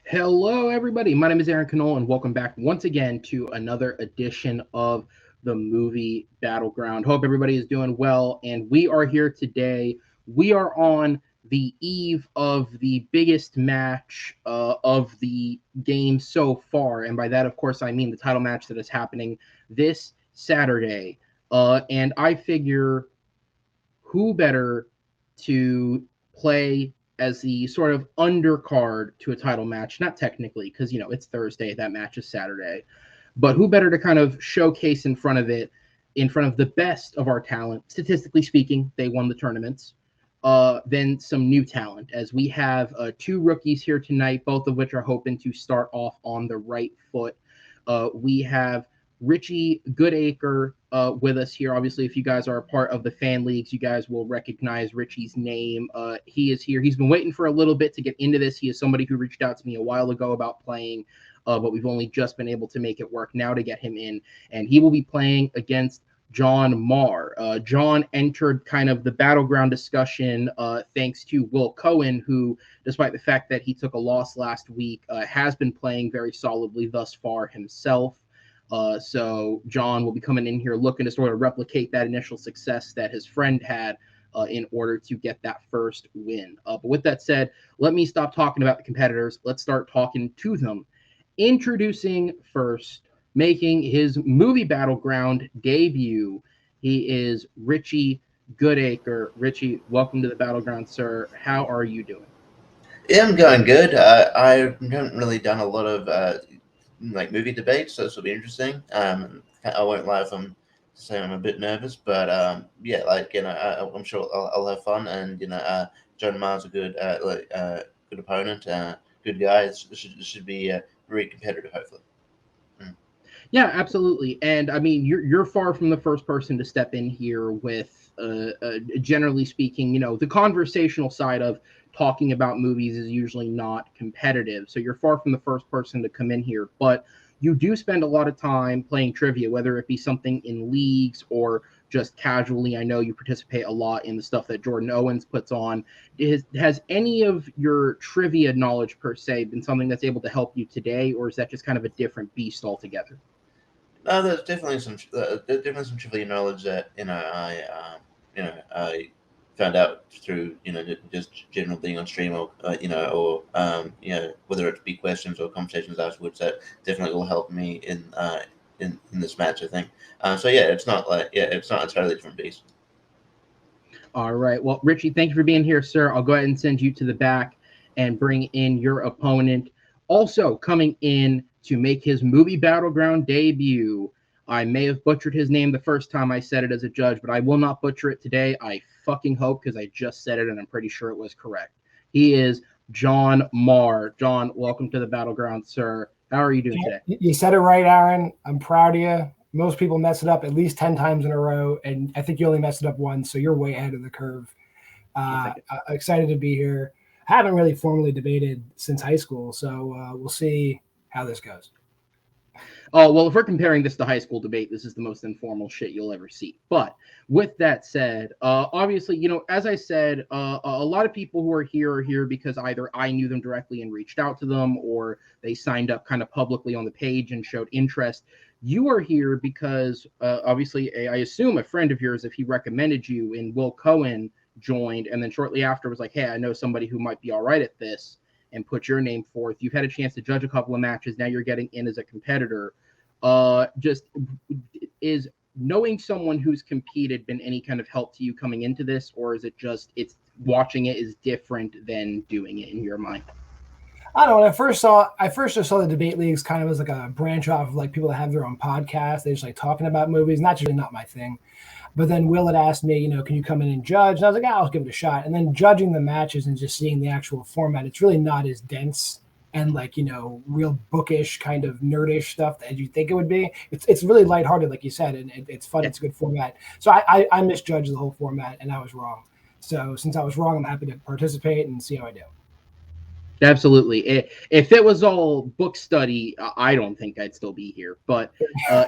Hello, everybody. My name is Aaron Knoll, and welcome back once again to another edition of the Movie Battleground. Hope everybody is doing well, and we are here today. We are on the eve of the biggest match of the game so far, and by that, of course, I mean the title match that is happening this Saturday. And I figure who better to play as the sort of undercard to a title match? Not technically, because it's Thursday. That match is Saturday, but who better to kind of showcase in front of it, in front of the best of our talent? Statistically speaking, they won the tournaments. Than some new talent, as we have two rookies here tonight, both of which are hoping to start off on the right foot. We have Richie Goodacre with us here. Obviously, if you guys are a part of the fan leagues, you guys will recognize Richie's name. He is here. He's been waiting for a little bit to get into this. He is somebody who reached out to me a while ago about playing, but we've only just been able to make it work now to get him in. And he will be playing against John Maher. John entered kind of the battleground discussion thanks to Will Cohen, who, despite the fact that he took a loss last week, has been playing very solidly thus far himself. So John will be coming in here looking to sort of replicate that initial success that his friend had in order to get that first win. But with that said, let me stop talking about the competitors. Let's start talking to them. Introducing first, making his Movie Battleground debut, he is Richie Goodacre. Richie, welcome to the Battleground, sir. How are you doing? Yeah, I'm going good. I haven't really done a lot of movie debates, so this will be interesting. I won't lie if I'm saying I'm a bit nervous, but yeah, I'm sure I'll have fun. And John Maher's a good opponent, good guy. This should be very competitive, hopefully. Mm. Yeah, absolutely. And I mean, you're far from the first person to step in here with, generally speaking, the conversational side of talking about movies is usually not competitive. So you're far from the first person to come in here, but you do spend a lot of time playing trivia, whether it be something in leagues or just casually. I know you participate a lot in the stuff that Jordan Owens puts on. Has any of your trivia knowledge per se been something that's able to help you today, or is that just kind of a different beast altogether? No, there's definitely some trivia knowledge that I found out through just general being on stream or whether it be questions or conversations afterwards that definitely will help me in this match, I think. So yeah, it's not a totally different beast. All right. Well, Richie, thank you for being here, sir. I'll go ahead and send you to the back and bring in your opponent. Also coming in to make his Movie Battleground debut. I may have butchered his name the first time I said it as a judge, but I will not butcher it today. I fucking hope, because I just said it and I'm pretty sure it was correct. He is John Maher. John, welcome to the Battleground, sir. How are you doing today? You said it right, Aaron. I'm proud of you. Most people mess it up at least 10 times in a row, and I think you only messed it up once, so you're way ahead of the curve. Excited to be here. I haven't really formally debated since high school, so we'll see how this goes. Oh, well, if we're comparing this to high school debate, this is the most informal shit you'll ever see. But with that said, obviously, as I said, a lot of people who are here because either I knew them directly and reached out to them, or they signed up kind of publicly on the page and showed interest. You are here because, obviously, I assume a friend of yours, if he recommended you, and Will Cohen joined, and then shortly after was like, hey, I know somebody who might be all right at this, and put your name forth. You've had a chance to judge a couple of matches. Now you're getting in as a competitor. Just is knowing someone who's competed been any kind of help to you coming into this, or is it just it's watching it is different than doing it in your mind? I don't know. I first just saw the debate leagues kind of as like a branch off of like people that have their own podcast. They just like talking about movies. Not my thing. But then Will had asked me, can you come in and judge? And I was like, I'll give it a shot. And then judging the matches and just seeing the actual format, it's really not as dense and real bookish kind of nerdish stuff as you think it would be. It's really lighthearted, like you said, and it's fun. It's a good format. So I misjudged the whole format, and I was wrong. So since I was wrong, I'm happy to participate and see how I do. Absolutely. If it was all book study, I don't think I'd still be here, but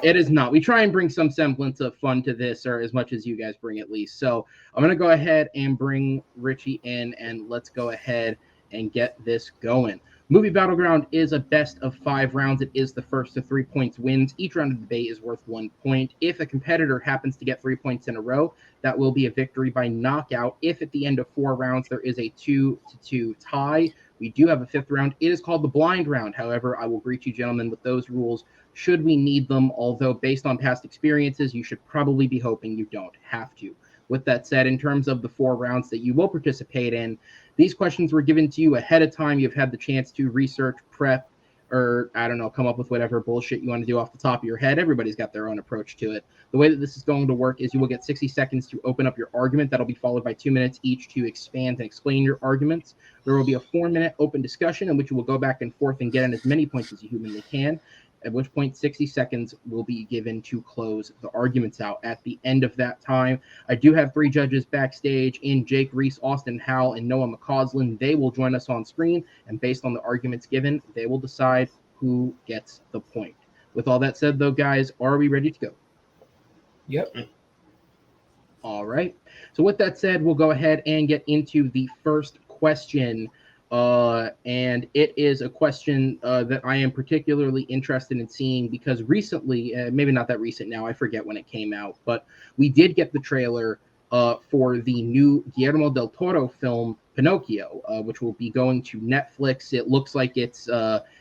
it is not. We try and bring some semblance of fun to this, or as much as you guys bring at least. So I'm going to go ahead and bring Richie in, and let's go ahead and get this going. Movie Battleground is a best of 5 rounds. It is the first to 3 points wins. Each round of debate is worth 1 point. If a competitor happens to get 3 points in a row, that will be a victory by knockout. If at the end of 4 rounds there is a 2-2 tie, we do have a 5th round. It is called the blind round. However, I will greet you gentlemen with those rules should we need them, although based on past experiences, you should probably be hoping you don't have to. With that said, in terms of the 4 rounds that you will participate in, these questions were given to you ahead of time. You've had the chance to research, prep, or I don't know, come up with whatever bullshit you want to do off the top of your head. Everybody's got their own approach to it. The way that this is going to work is you will get 60 seconds to open up your argument. That'll be followed by 2 minutes each to expand and explain your arguments. There will be a 4-minute open discussion in which you will go back and forth and get in as many points as you humanly can, at which point 60 seconds will be given to close the arguments out. At the end of that time, I do have 3 judges backstage in Jake Reese, Austin Howell, and Noah McCausland. They will join us on screen, and based on the arguments given, they will decide who gets the point. With all that said, though, guys, are we ready to go? Yep. All right. So with that said, we'll go ahead and get into the first question. And it is a question that I am particularly interested in seeing because recently, maybe not that recent now, I forget when it came out, but we did get the trailer for the new Guillermo del Toro film, Pinocchio, which will be going to Netflix. It looks like it's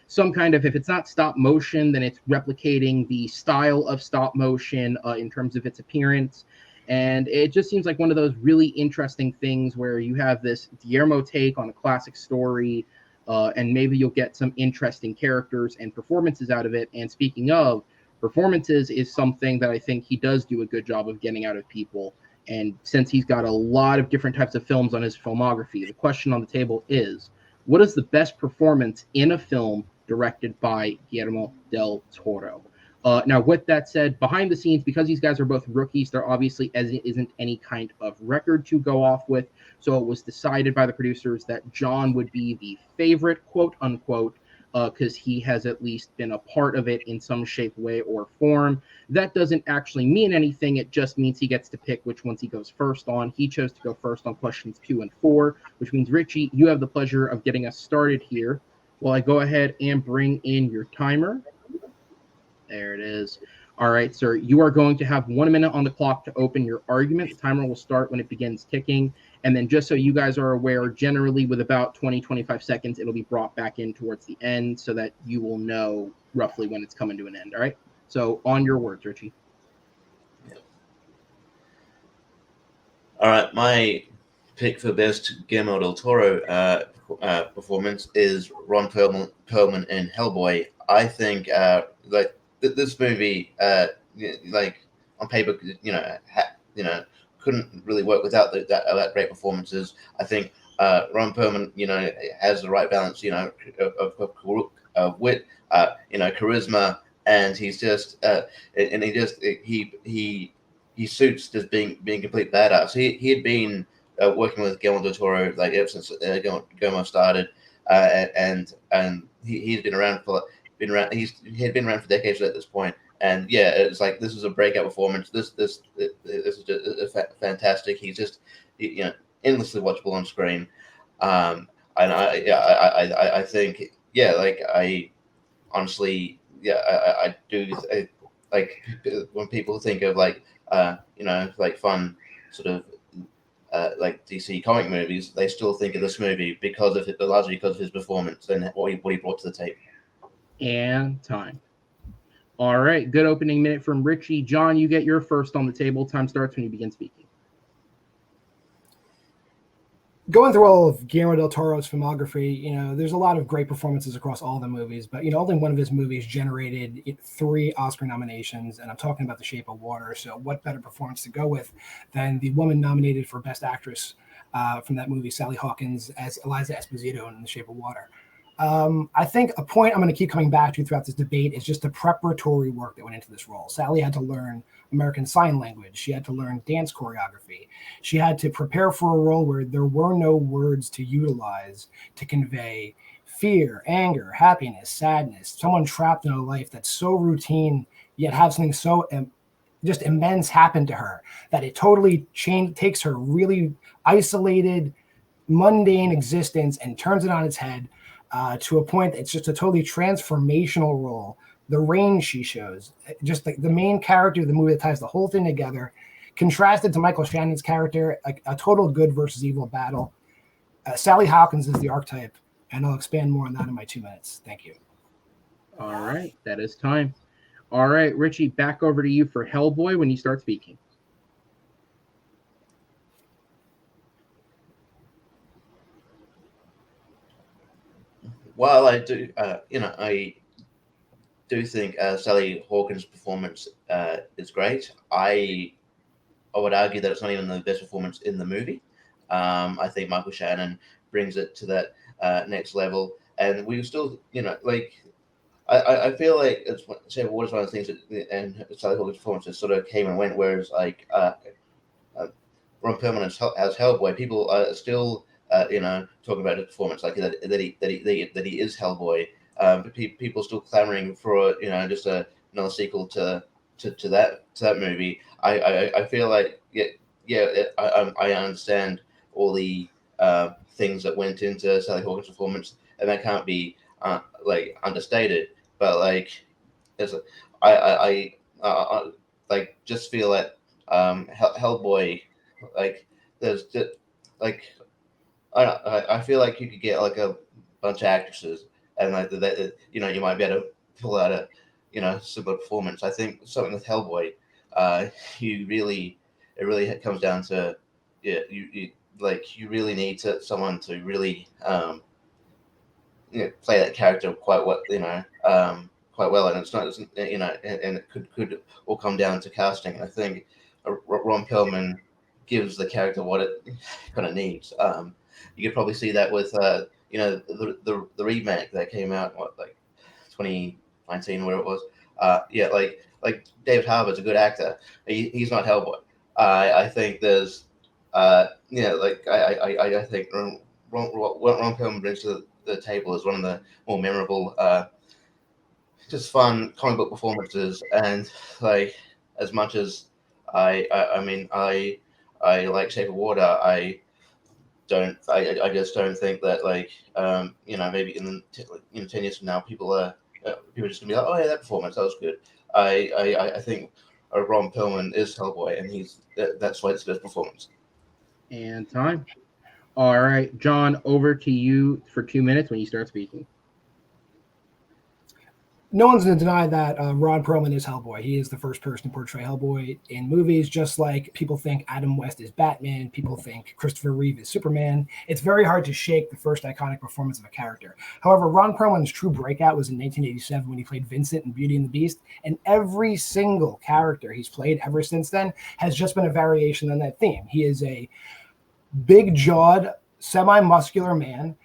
some kind of, if it's not stop motion, then it's replicating the style of stop motion in terms of its appearance. And it just seems like one of those really interesting things where you have this Guillermo take on a classic story, and maybe you'll get some interesting characters and performances out of it. And speaking of performances, is something that I think he does do a good job of getting out of people. And since he's got a lot of different types of films on his filmography, the question on the table is, what is the best performance in a film directed by Guillermo del Toro? Now, with that said, behind the scenes, because these guys are both rookies, there obviously isn't any kind of record to go off with. So it was decided by the producers that John would be the favorite, quote unquote, because he has at least been a part of it in some shape, way, or form. That doesn't actually mean anything. It just means he gets to pick which ones he goes first on. He chose to go first on questions 2 and 4, which means, Richie, you have the pleasure of getting us started here. While I go ahead and bring in your timer. There it is. All right, sir. You are going to have 1 minute on the clock to open your argument. The timer will start when it begins ticking. And then just so you guys are aware, generally with about 20, 25 seconds, it'll be brought back in towards the end so that you will know roughly when it's coming to an end. All right? So on your words, Richie. Yep. All right. My pick for best Guillermo del Toro performance is Ron Perlman in Hellboy. I think this movie, like on paper, couldn't really work without that great performances. I think Ron Perlman, has the right balance, of wit, charisma, and he's just, he suits just being complete badass. He had been working with Guillermo del Toro like ever since Guillermo started, and he's been around for. He had been around for decades at this point, and yeah, it's like this is a breakout performance. This is just fantastic. He's just endlessly watchable on screen, and I think I honestly I do like when people think of like fun sort of like DC comic movies, they still think of this movie largely because of his performance and what he brought to the table. And time. All right, good opening minute from Richie. John, you get your first on the table. Time starts when you begin speaking. Going through all of Guillermo del Toro's filmography, there's a lot of great performances across all the movies, but only one of his movies generated 3 Oscar nominations, and I'm talking about The Shape of Water. So what better performance to go with than the woman nominated for Best Actress from that movie, Sally Hawkins, as Eliza Esposito in The Shape of Water. I think a point I'm going to keep coming back to throughout this debate is just the preparatory work that went into this role. Sally had to learn American Sign Language. She had to learn dance choreography. She had to prepare for a role where there were no words to utilize to convey fear, anger, happiness, sadness, someone trapped in a life that's so routine, yet have something so just immense happen to her that it totally takes her really isolated, mundane existence and turns it on its head. to a point that it's just a totally transformational role. The range she shows, just like the main character of the movie that ties the whole thing together, contrasted to Michael Shannon's character, like a total good versus evil battle. Sally Hawkins is the archetype, and I'll expand more on that in my 2 minutes. Thank you. All right, that is time. All right, Richie, back over to you for Hellboy when you start speaking. Well, I do, I do think Sally Hawkins' performance is great. I would argue that it's not even the best performance in the movie. I think Michael Shannon brings it to that next level, and we still, I feel like it's one of the things that, and Sally Hawkins' performances sort of came and went. Whereas like Ron Perlman as Hellboy, people are still talking about his performance, like that he is Hellboy. But people still clamoring for just another sequel to that movie. I feel like I understand all the things that went into Sally Hawkins' performance, and that can't be understated. But like, I like just feel that Hellboy, like there's just like I feel like you could get like a bunch of actresses and like that you might be able to pull out a similar performance. I think something with Hellboy, it really comes down to you really need someone to really play that character quite well, quite well, and it's not and it could all come down to casting. I think Ron Perlman gives the character what it kind of needs. You could probably see that with the remake that came out 2019, where it was. Like David Harbour's a good actor. He's not Hellboy. I think there's I think Ron Perlman brings to the table is one of the more memorable, just fun comic book performances. And like, as much as I like Shape of Water, I just don't think that maybe in 10 years from now people are just gonna be like, oh yeah, that performance, that was good. I think Ron Perlman is Hellboy, and that's why it's the best performance. And time. All right, John, over to you for 2 minutes when you start speaking. No one's going to deny that Ron Perlman is Hellboy. He is the first person to portray Hellboy in movies, just like people think Adam West is Batman, people think Christopher Reeve is Superman. It's very hard to shake the first iconic performance of a character. However, Ron Perlman's true breakout was in 1987 when he played Vincent in Beauty and the Beast, and every single character he's played ever since then has just been a variation on that theme. He is a big-jawed, semi-muscular man.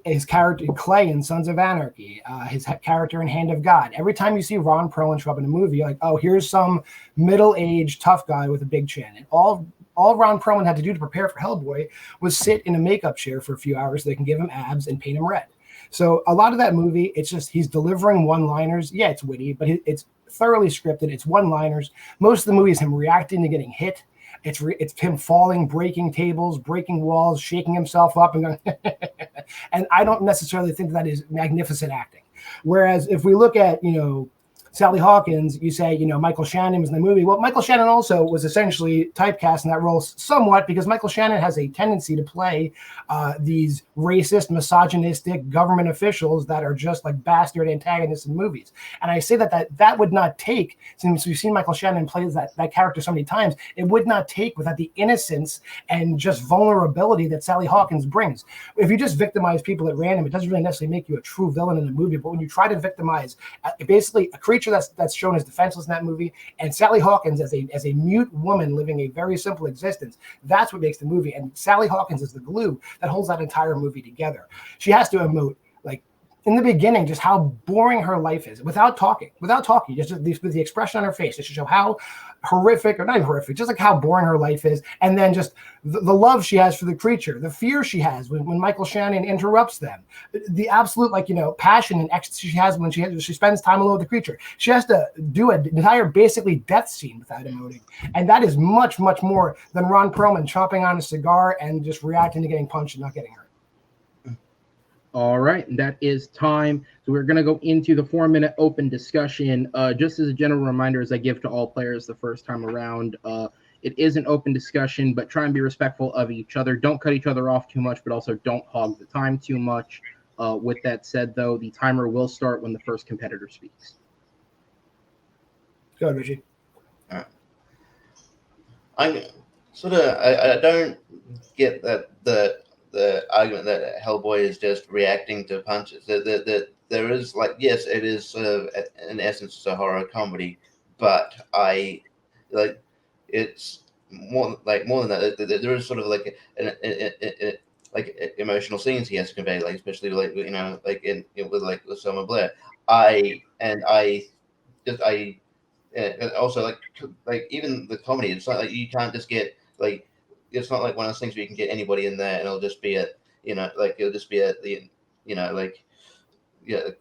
His character Clay in Sons of Anarchy, his character in Hand of God. Every time you see Ron Perlman show up in a movie, you're like, oh, here's some middle-aged tough guy with a big chin. And all Ron Perlman had to do to prepare for Hellboy was sit in a makeup chair for a few hours so they can give him abs and paint him red. So a lot of that movie, it's just he's delivering one-liners. Yeah, it's witty, but it's thoroughly scripted. It's one-liners. Most of the movie is him reacting to getting hit. It's him falling, breaking tables, breaking walls, shaking himself up, and going. And I don't necessarily think that is magnificent acting. Whereas if we look at Sally Hawkins, you say, Michael Shannon was in the movie. Well, Michael Shannon also was essentially typecast in that role somewhat because Michael Shannon has a tendency to play these racist, misogynistic government officials that are just like bastard antagonists in movies. And I say that would not take, since we've seen Michael Shannon play that character so many times, it would not take without the innocence and just vulnerability that Sally Hawkins brings. If you just victimize people at random, it doesn't really necessarily make you a true villain in a movie. But when you try to victimize basically a creature that's shown as defenseless in that movie, and Sally Hawkins as a mute woman living a very simple existence, that's what makes the movie. And Sally Hawkins is the glue that holds that entire movie together. She has to emote, like in the beginning, just how boring her life is without talking, just with the expression on her face, just to show how horrific, or not horrific, just like how boring her life is. And then just the love she has for the creature, the fear she has when Michael Shannon interrupts them, the absolute passion and ecstasy she has when she spends time alone with the creature. She has to do an entire basically death scene without emoting. And that is much, much more than Ron Perlman chomping on a cigar and just reacting to getting punched and not getting hurt. All right, and that is time. So we're going to go into the 4-minute open discussion. Just as a general reminder, as I give to all players the first time around, it is an open discussion, but try and be respectful of each other. Don't cut each other off too much, but also don't hog the time too much. With that said, though, the timer will start when the first competitor speaks. Go ahead, Richie. All right. I don't get that the argument that Hellboy is just reacting to punches. That there is, like, yes, it is sort of in essence it's a horror comedy, but I like it's more than that. There is sort of like like emotional scenes he has to convey, like especially like like with Selma Blair. I just I and also like even the comedy, it's not like you can't just get like it's not like one of those things where you can get anybody in there and it'll just be it'll just be the like a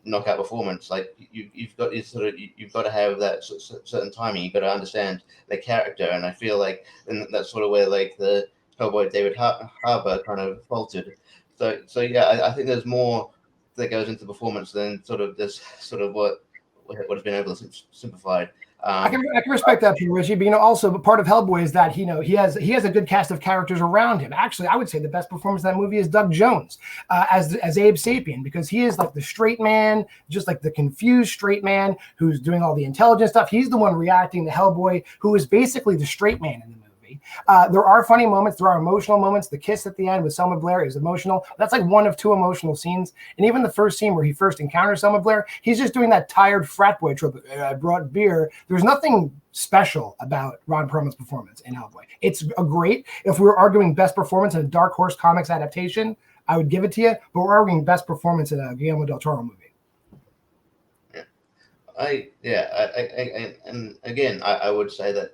knockout performance. Like you've got to have that certain timing. You've got to understand the character, and I feel like and that's sort of where like the Hellboy David Harbour kind of faltered. So yeah, I think there's more that goes into performance than sort of this sort of what has been able to simplified. I can respect that, Richie, but also part of Hellboy is that he has a good cast of characters around him. Actually, I would say the best performance in that movie is Doug Jones as Abe Sapien, because he is like the straight man, just like the confused straight man who's doing all the intelligent stuff. He's the one reacting to Hellboy, who is basically the straight man in the movie. There are funny moments. There are emotional moments. The kiss at the end with Selma Blair is emotional. That's like one of two emotional scenes. And even the first scene where he first encounters Selma Blair, he's just doing that tired frat boy trope. I brought beer. There's nothing special about Ron Perlman's performance in Hellboy. It's a great. If we were arguing best performance in a Dark Horse Comics adaptation, I would give it to you. But we're arguing best performance in a Guillermo del Toro movie. And again, I would say that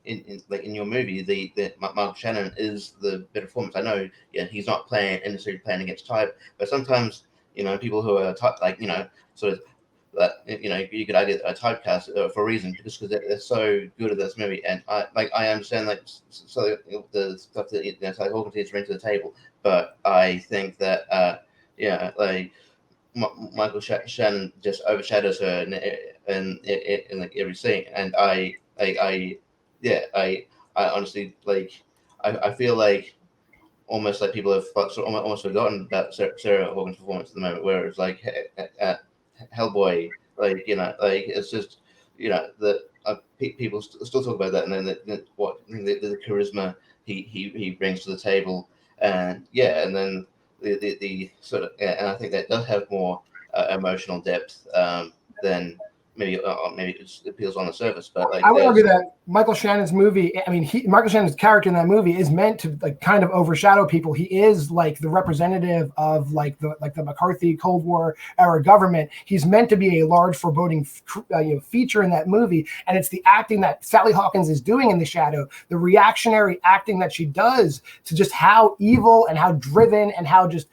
in your movie, the Michael Shannon is the better performance. I know, he's not necessarily playing against type, but sometimes people who are type sort of you could argue a typecast for a reason, just because they're so good at this movie. And I understand so the stuff that Hawkins brings to the table, but I think that Michael Shannon just overshadows her in like every scene, and I honestly I feel like almost like people have almost forgotten about Sarah Hawkins' performance at the moment, where it's like Hellboy, it's just people still talk about that, and then the charisma he brings to the table, and and then the sort of and I think that does have more emotional depth than maybe it appeals on the surface, but I would argue that Michael Shannon's movie, Michael Shannon's character in that movie is meant to kind of overshadow people. He is like the representative of the McCarthy Cold War era government. He's meant to be a large foreboding feature in that movie, and it's the acting that Sally Hawkins is doing in the shadow, the reactionary acting that she does to just how evil and how driven and how just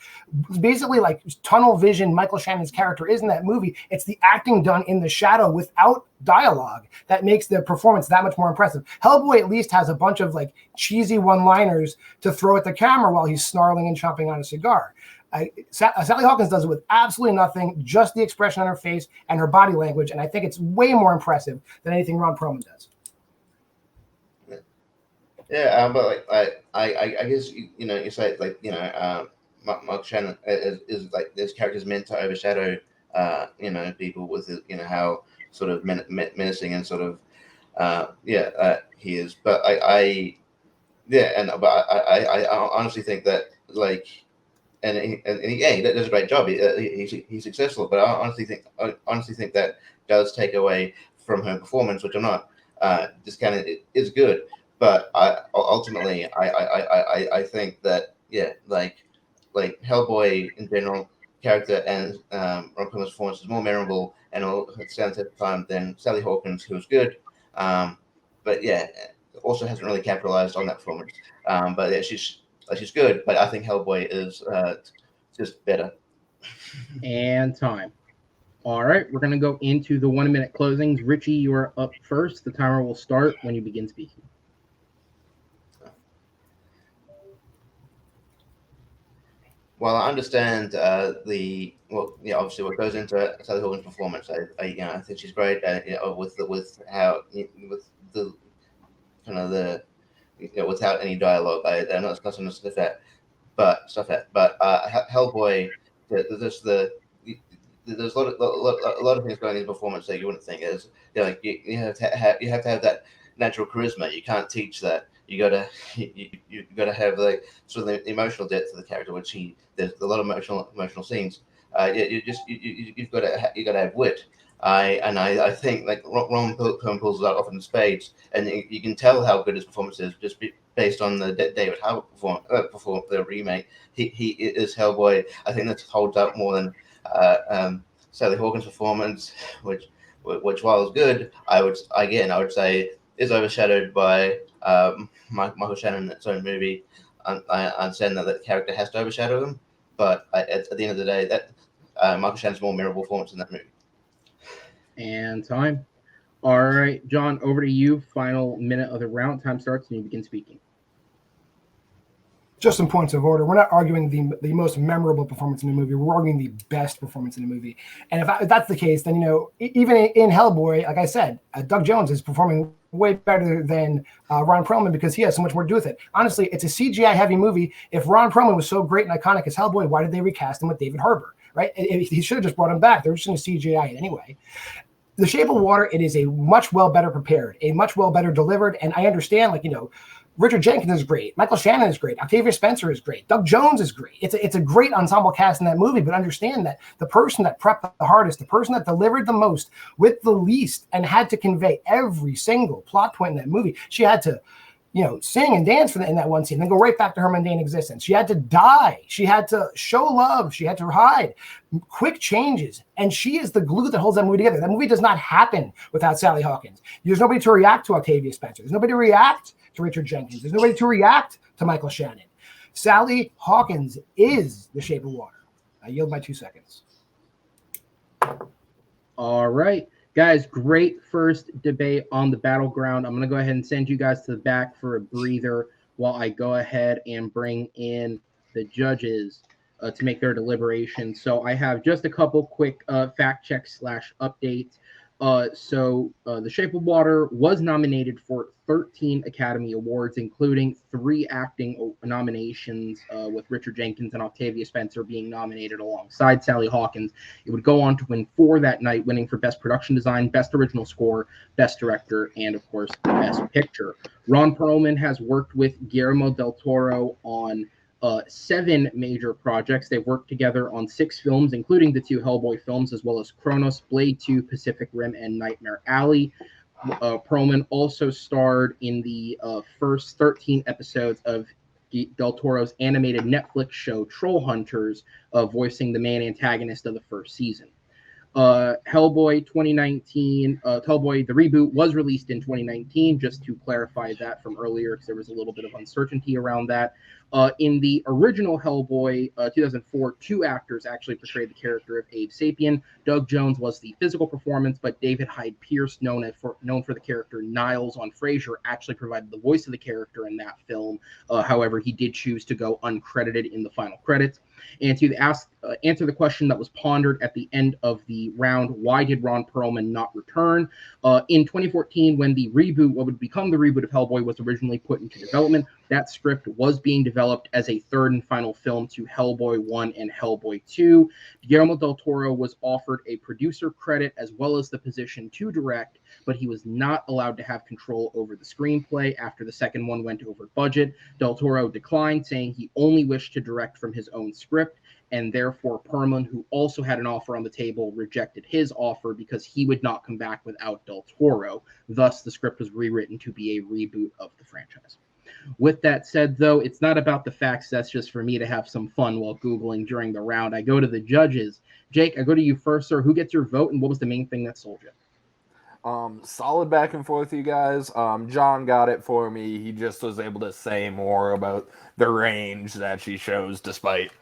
basically like tunnel vision Michael Shannon's character is in that movie. It's the acting done in the shadow without dialogue that makes the performance that much more impressive. Hellboy at least has a bunch of like cheesy one-liners to throw at the camera while he's snarling and chomping on a cigar. Sally Hawkins does it with absolutely nothing, just the expression on her face and her body language, and I think it's way more impressive than anything Ron Perlman does. Yeah, but I guess you say Mark Shannon is like this character is meant to overshadow people with how sort of menacing and sort of he is. But I honestly think that he does a great job. He's successful, but I honestly think that does take away from her performance, which I'm not discounting. It is good, but ultimately I think that like Hellboy in general character and Ron Perlman's performance is more memorable and it stands at the time than Sally Hawkins, who's good, but also hasn't really capitalized on that performance. But she's good, but I think Hellboy is just better. And time. All right, we're going to go into the 1-minute closings. Richie, you are up first. The timer will start when you begin speaking. Well, I understand obviously what goes into Sally Hawkins' performance. I think she's great. With the kind of the without any dialogue. I'm not discussing stuff but Hellboy, there's a lot of things going in the performance that you wouldn't think is you have to have that natural charisma. You can't teach that. You gotta you gotta have like sort of the emotional depth of the character, which there's a lot of emotional scenes. You've got to have wit. I think like Ron Perlman pulls that off in spades, and you can tell how good his performance is just based on the David Harbour perform the remake. He is Hellboy. I think that holds up more than Sally Hawkins' performance, which while is good, I would say is overshadowed by Michael Shannon in its own movie. I understand that the character has to overshadow him, but at the end of the day, that Michael Shannon's more memorable performance in that movie. And time. All right, John, over to you. Final minute of the round. Time starts and you begin speaking. Just some points of order. We're not arguing the most memorable performance in the movie. We're arguing the best performance in the movie. And if that's the case, then, even in Hellboy, like I said, Doug Jones is performing way better than Ron Perlman because he has so much more to do with it. Honestly, it's a CGI-heavy movie. If Ron Perlman was so great and iconic as Hellboy, why did they recast him with David Harbour, right? He should have just brought him back. They're just going to CGI it anyway. The Shape of Water, it is a much better prepared, a much better delivered. And I understand, Richard Jenkins is great. Michael Shannon is great. Octavia Spencer is great. Doug Jones is great. It's a great ensemble cast in that movie, but understand that the person that prepped the hardest, the person that delivered the most with the least and had to convey every single plot point in that movie, she had to, sing and dance in that one scene, then go right back to her mundane existence. She had to die. She had to show love. She had to hide. Quick changes. And she is the glue that holds that movie together. That movie does not happen without Sally Hawkins. There's nobody to react to Octavia Spencer. There's nobody to react to Richard Jenkins. There's nobody to react to Michael Shannon. Sally Hawkins is The Shape of Water. I yield my 2 seconds. All right. Guys, great first debate on the battleground. I'm going to go ahead and send you guys to the back for a breather while I go ahead and bring in the judges to make their deliberation. So I have just a couple quick fact checks / updates. The Shape of Water was nominated for 13 Academy Awards, including 3 acting nominations, with Richard Jenkins and Octavia Spencer being nominated alongside Sally Hawkins. It would go on to win 4 that night, winning for Best Production Design, Best Original Score, Best Director, and, of course, Best Picture. Ron Perlman has worked with Guillermo del Toro on 7 major projects. They worked together on 6 films, including the 2 Hellboy films, as well as Kronos, Blade 2, Pacific Rim, and Nightmare Alley. Perlman also starred in the first 13 episodes of del Toro's animated Netflix show Troll Hunters, voicing the main antagonist of the first season. Hellboy 2019, Hellboy the reboot was released in 2019, just to clarify that from earlier because there was a little bit of uncertainty around that. In the original Hellboy 2004, 2 actors actually portrayed the character of Abe Sapien. Doug Jones was the physical performance, but David Hyde Pierce, known for the character Niles on Frasier, actually provided the voice of the character in that film. However, he did choose to go uncredited in the final credits. And to answer the question that was pondered at the end of the round, why did Ron Perlman not return? In 2014, when what would become the reboot of Hellboy was originally put into development, that script was being developed as a third and final film to Hellboy 1 and Hellboy 2. Guillermo del Toro was offered a producer credit as well as the position to direct, but he was not allowed to have control over the screenplay after the second one went over budget. Del Toro declined, saying he only wished to direct from his own script, and therefore Perlman, who also had an offer on the table, rejected his offer because he would not come back without Del Toro. Thus, the script was rewritten to be a reboot of the franchise. With that said, though, it's not about the facts. That's just for me to have some fun while Googling during the round. I go to the judges. Jake, I go to you first, sir. Who gets your vote, and what was the main thing that sold you? Solid back and forth, you guys. John got it for me. He just was able to say more about the range that she shows despite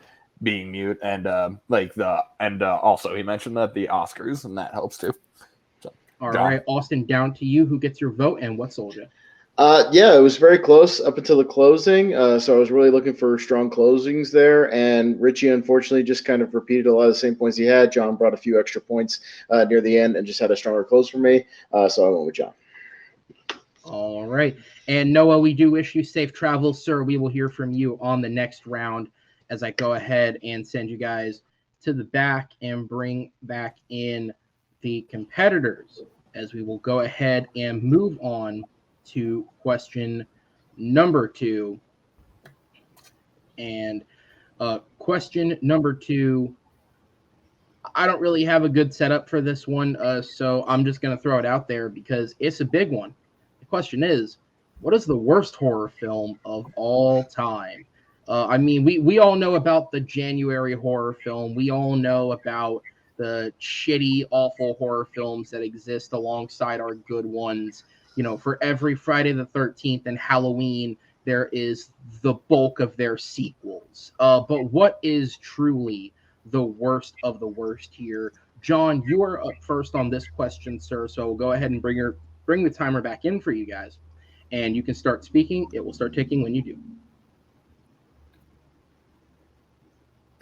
being mute, and also he mentioned that the Oscars, and that helps too. So, All right, Austin, down to you. Who gets your vote, and what sold you? Yeah, it was very close up until the closing. So I was really looking for strong closings there. And Richie, unfortunately, just kind of repeated a lot of the same points he had. John brought a few extra points near the end and just had a stronger close for me. So I went with John. All right. And Noah, we do wish you safe travels, sir. We will hear from you on the next round as I go ahead and send you guys to the back and bring back in the competitors as we will go ahead and move on to question number 2. And question number 2, I don't really have a good setup for this one, so I'm just going to throw it out there because it's a big one. The question is, what is the worst horror film of all time? I mean, we all know about the January horror film. We all know about the shitty, awful horror films that exist alongside our good ones. You know, for every Friday the 13th and Halloween, there is the bulk of their sequels. But what is truly the worst of the worst here? John, you are up first on this question, sir. So we'll go ahead and bring the timer back in for you guys. And you can start speaking. It will start ticking when you do.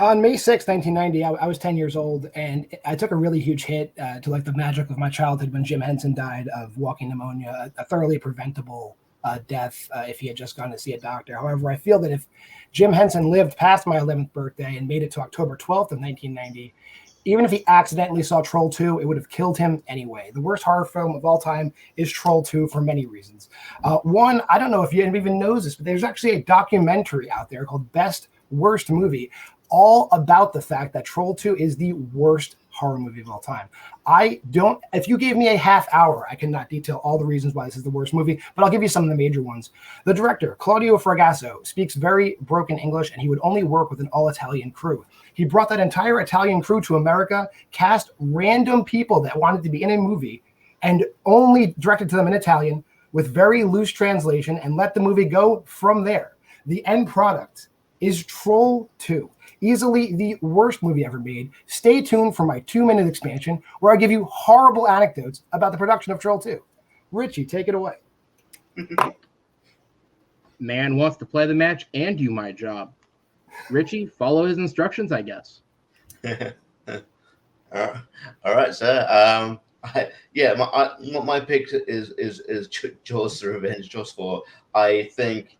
On May 6, 1990, I was 10 years old, and I took a really huge hit to like the magic of my childhood when Jim Henson died of walking pneumonia, a thoroughly preventable death if he had just gone to see a doctor. However, I feel that if Jim Henson lived past my 11th birthday and made it to October 12th of 1990, even if he accidentally saw Troll 2, it would have killed him anyway. The worst horror film of all time is Troll 2 for many reasons. One, I don't know if anybody even knows this, but there's actually a documentary out there called Best Worst Movie, all about the fact that Troll 2 is the worst horror movie of all time. If you gave me a half hour, I cannot detail all the reasons why this is the worst movie, but I'll give you some of the major ones. The director, Claudio Fragasso, speaks very broken English, and he would only work with an all-Italian crew. He brought that entire Italian crew to America, cast random people that wanted to be in a movie, and only directed to them in Italian with very loose translation and let the movie go from there. The end product is Troll 2. Easily the worst movie ever made. Stay tuned for my 2-minute expansion where I give you horrible anecdotes about the production of Troll 2. Richie, take it away. Man wants to play the match and do my job. Richie, follow his instructions, I guess. All right, sir. My pick is Jaws: The Revenge. Jaws 4. I think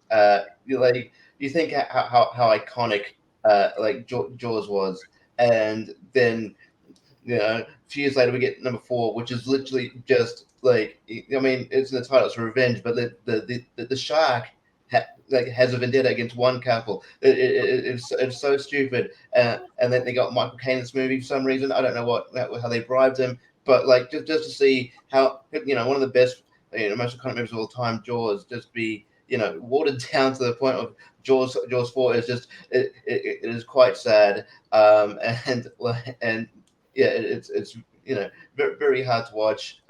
you think how iconic Jaws was, and then a few years later we get number 4, which is literally just it's in the title, it's Revenge, but the shark has a vendetta against one couple. It's so stupid, and then they got Michael Kane in this movie for some reason. I don't know how they bribed him, but just to see how one of the best most iconic movies of all time, Jaws, just be watered down to the point of Jaws 4 is just it is quite sad, and it's very, very hard to watch,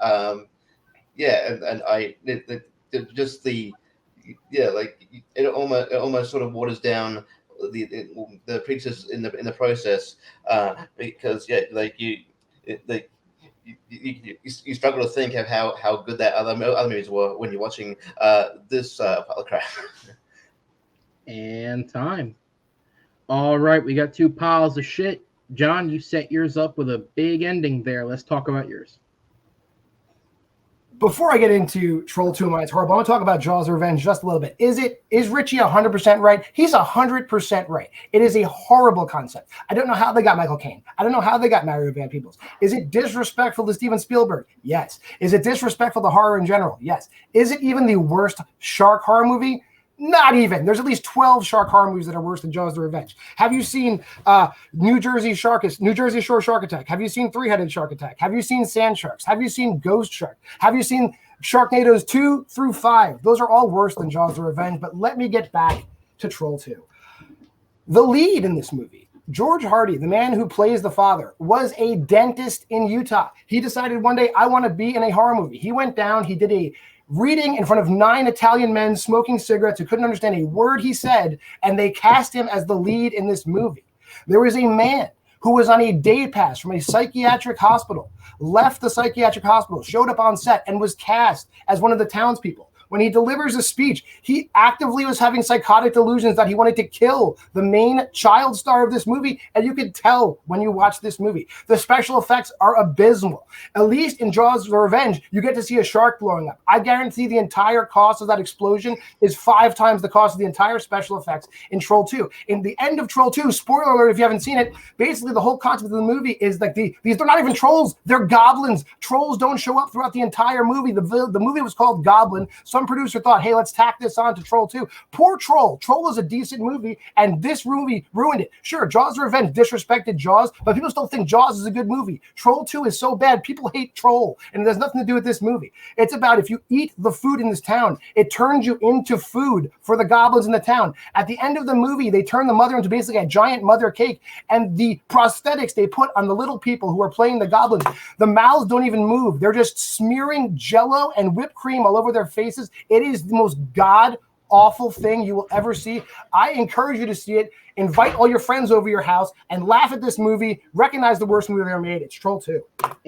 it almost sort of waters down the pictures in the process, because you struggle to think of how good that other movies were when you're watching this pile of crap. And time. All right, we got 2 piles of shit. John, you set yours up with a big ending there. Let's talk about yours. Before I get into Troll 2 and why it's horrible, I want to talk about Jaws: Revenge just a little bit. Is Richie 100% right? He's 100% right. It is a horrible concept. I don't know how they got Michael Caine. I don't know how they got Mario Van Peebles. Is it disrespectful to Steven Spielberg? Yes. Is it disrespectful to horror in general? Yes. Is it even the worst shark horror movie? Not even. There's at least 12 shark horror movies that are worse than Jaws: The Revenge. Have you seen New Jersey Shore Shark Attack? Have you seen Three-Headed Shark Attack? Have you seen Sand Sharks? Have you seen Ghost Shark? Have you seen Sharknadoes 2 through 5? Those are all worse than Jaws: The Revenge, but let me get back to Troll 2. The lead in this movie, George Hardy, the man who plays the father, was a dentist in Utah. He decided one day, I want to be in a horror movie. He went down, he did a reading in front of 9 Italian men smoking cigarettes who couldn't understand a word he said, and they cast him as the lead in this movie. There was a man who was on a day pass from a psychiatric hospital, left the psychiatric hospital, showed up on set, and was cast as one of the townspeople. when he delivers a speech, he actively was having psychotic delusions that he wanted to kill the main child star of this movie, and you could tell when you watch this movie. The special effects are abysmal. At least in Jaws: The Revenge, you get to see a shark blowing up. I guarantee the entire cost of that explosion is 5 times the cost of the entire special effects in Troll 2. In the end of Troll 2, spoiler alert if you haven't seen it, basically the whole concept of the movie is like these they're not even trolls, they're goblins. Trolls don't show up throughout the entire movie. The movie was called Goblin. Some producer thought, hey, let's tack this on to Troll 2. Poor Troll. Troll is a decent movie, and this movie ruined it. Sure, Jaws: The Revenge disrespected Jaws, but people still think Jaws is a good movie. Troll 2 is so bad, people hate Troll, and it has nothing to do with this movie. It's about if you eat the food in this town, it turns you into food for the goblins in the town. At the end of the movie, they turn the mother into basically a giant mother cake, and the prosthetics they put on the little people who are playing the goblins, the mouths don't even move. They're just smearing Jello and whipped cream all over their faces. It is the most god-awful thing you will ever see. I encourage you to see it. Invite all your friends over your house and laugh at this movie. Recognize the worst movie ever made. It's Troll 2.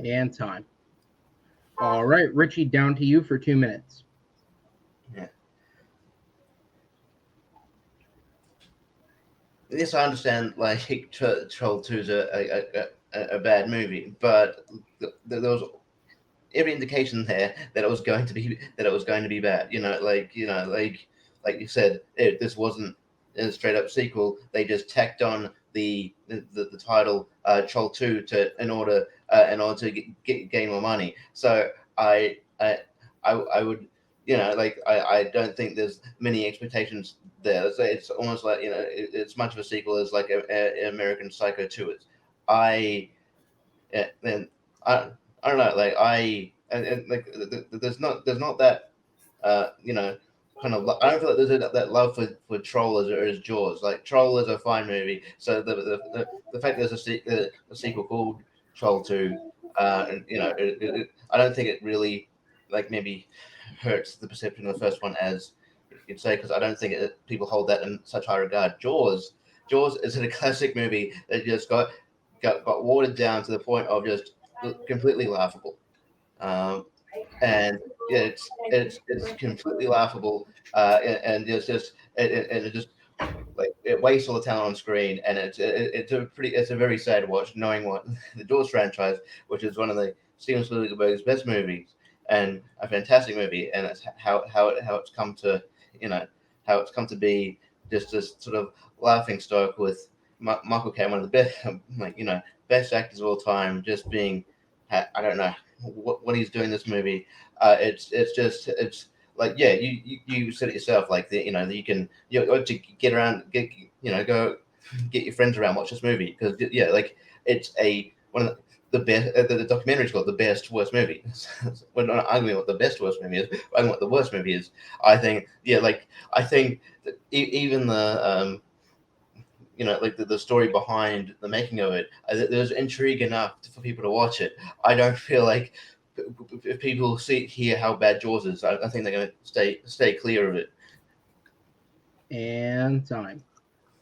And time. All right, Richie, down to you for 2 minutes. Yeah. Yes, I understand. Like Troll 2 is a bad movie, but there was every indication there that it was going to be bad. Like you said, this wasn't a straight up sequel. They just tacked on the title Troll 2 in order to gain more money. So I would, I don't think there's many expectations there. It's almost like, it's much of a sequel as like American Psycho 2 is. I don't know, like there's not that kind of, I don't feel like there's that love for Troll as Jaws. Like Troll is a fine movie, so the fact there's a sequel called Troll 2, I don't think it really like maybe hurts the perception of the first one as you'd say, because I don't think people hold that in such high regard. Jaws is a classic movie that just got watered down to the point of just completely laughable. And it's completely laughable, and it just like it wastes all the talent on screen, and it's a very sad watch, knowing what the Jaws franchise, which is one of the Steven Spielberg's best movies and a fantastic movie, and it's how it's come to be just this sort of laughing stock with Michael Caine, one of the best best actors of all time, just being, I don't know what he's doing in this movie. It's like, yeah, you said it yourself, like you can to get around, go get your friends around, watch this movie, because like it's one of the best. The documentary is called The Best Worst Movie. We're not arguing what the best worst movie is, we're arguing what the worst movie is. I think that even the like the story behind the making of it, there's intrigue enough for people to watch it. I don't feel like if people hear how bad Jaws is, I think they're going to stay clear of it. And time.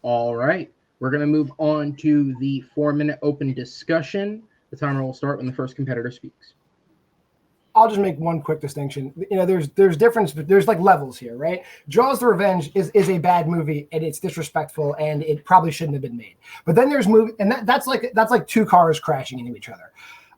All right. We're going to move on to the 4-minute open discussion. The timer will start when the first competitor speaks. I'll just make one quick distinction. There's difference, but there's like levels here, right? Jaws: The Revenge is a bad movie, and it's disrespectful, and it probably shouldn't have been made. But then there's movie, and that's like 2 cars crashing into each other.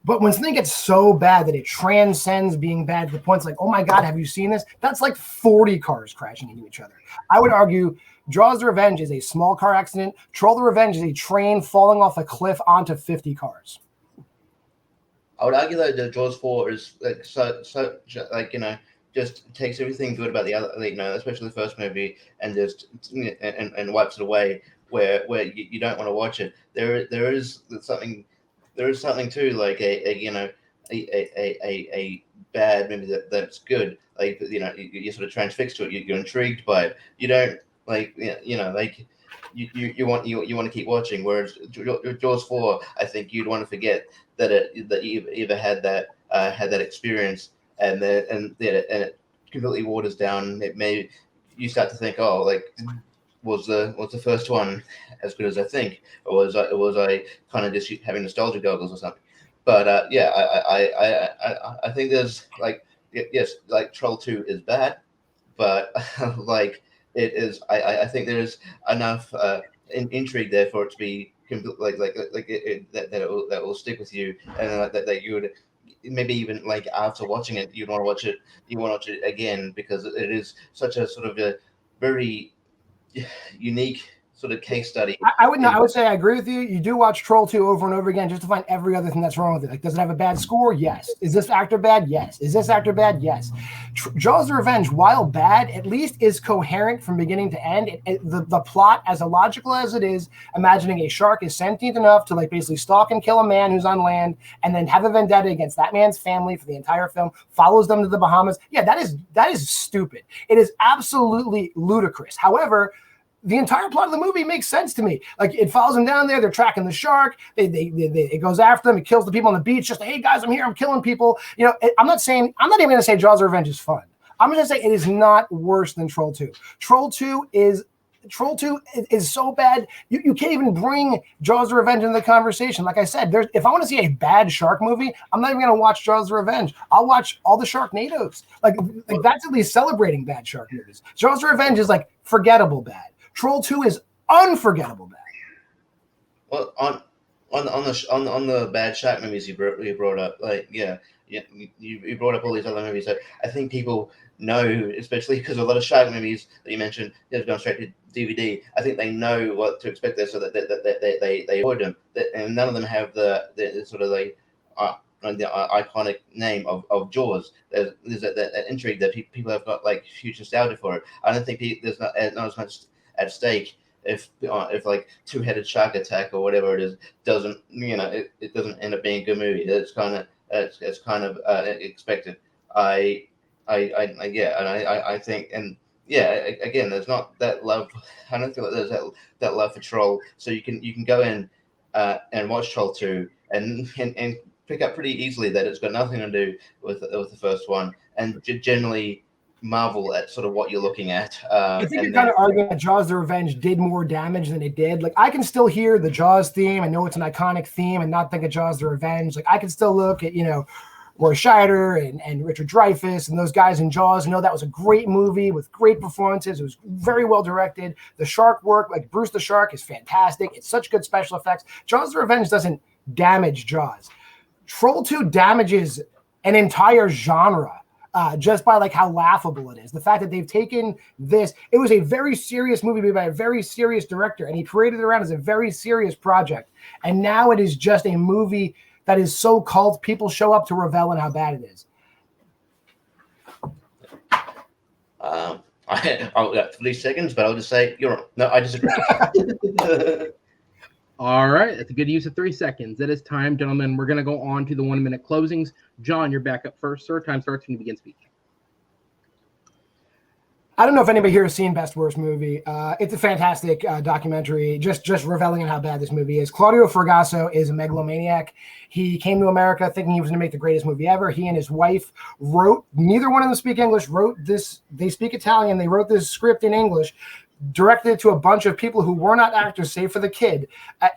But when something gets so bad that it transcends being bad to the point it's like, oh my God, have you seen this? That's like 40 cars crashing into each other. I would argue Jaws: The Revenge is a small car accident. Troll: The Revenge is a train falling off a cliff onto 50 cars. I would argue that Jaws 4 is like so like just takes everything good about the other, especially the first movie, and just and wipes it away. Where you don't want to watch it. There is something too, like a bad movie that's good. Like you're sort of transfixed to it. You're intrigued by it. You don't like like. You want to keep watching. Whereas Jaws 4, I think you'd want to forget that you ever had that experience, and it completely waters down. It may, you start to think, oh, like was the first one as good as I think, or was I kind of just having nostalgia goggles or something? But I think there's like, yes, like Troll 2 is bad, but like I think there's enough intrigue there for it to be that will stick with you, and that you would maybe even like after watching it, you want to watch it again, because it is such a sort of a very unique sort of case study. I would say I agree with you. You do watch Troll 2 over and over again just to find every other thing that's wrong with it. Like, does it have a bad score? Yes. Is this actor bad? Yes. Is this actor bad? Yes. Jaws the Revenge, while bad, at least is coherent from beginning to end. The plot, as illogical as it is, imagining a shark is sentient enough to like basically stalk and kill a man who's on land and then have a vendetta against that man's family for the entire film, follows them to the Bahamas. Yeah, that is stupid. It is absolutely ludicrous. However, the entire plot of the movie makes sense to me. Like, it follows them down there. They're tracking the shark. It goes after them. It kills the people on the beach. Just, hey guys, I'm here. I'm killing people. You know, I'm not even going to say Jaws of Revenge is fun. I'm going to say it is not worse than Troll 2. Troll 2 is so bad. You can't even bring Jaws of Revenge into the conversation. Like I said, if I want to see a bad shark movie, I'm not even going to watch Jaws of Revenge. I'll watch all the Sharknadoes. Like that's at least celebrating bad shark movies. Jaws of Revenge is like forgettable bad. Troll 2 is unforgettable bad. Well, on the bad shark movies you brought up, like you brought up all these other movies that I think people know, especially because a lot of shark movies that you mentioned have gone straight to DVD. I think they know what to expect there, so that they avoid them, and none of them have the sort of like the iconic name of Jaws. There's that intrigue that people have got like huge nostalgia for it. I don't think there's not as much at stake if like two-headed shark attack or whatever it is doesn't it doesn't end up being a good movie. It's kind of expected. I think, and again, there's not that love. I don't feel like there's that love for Troll, so you can go in and watch Troll 2 and pick up pretty easily that it's got nothing to do with the first one, and generally marvel at sort of what you're looking at. I think you're kind of arguing that Jaws the Revenge did more damage than it did. Like, I can still hear the Jaws theme. I know it's an iconic theme and not think of Jaws the Revenge. Like, I can still look at, Roy Scheider and Richard Dreyfuss and those guys in Jaws. That was a great movie with great performances. It was very well directed. The shark work, like Bruce the Shark, is fantastic. It's such good special effects. Jaws the Revenge doesn't damage Jaws. Troll 2 damages an entire genre. Just by like how laughable it is. The fact that they've taken this, it was a very serious movie made by a very serious director, and he created it around as a very serious project. And now it is just a movie that is so cult, people show up to revel in how bad it is. I'll got 30 seconds, but I'll just say you're wrong. No, I disagree. All right, that's a good use of 3 seconds. It is time, gentlemen. We're going to go on to the 1 minute closings. John, you're back up first, sir. Time starts when you begin speaking. I don't know if anybody here has seen Best Worst Movie. It's a fantastic documentary, just reveling in how bad this movie is. Claudio Fragasso is a megalomaniac. He came to America thinking he was going to make the greatest movie ever. He and his wife wrote, neither one of them speak English, wrote this, they speak Italian, they wrote this script in English, directed it to a bunch of people who were not actors, save for the kid,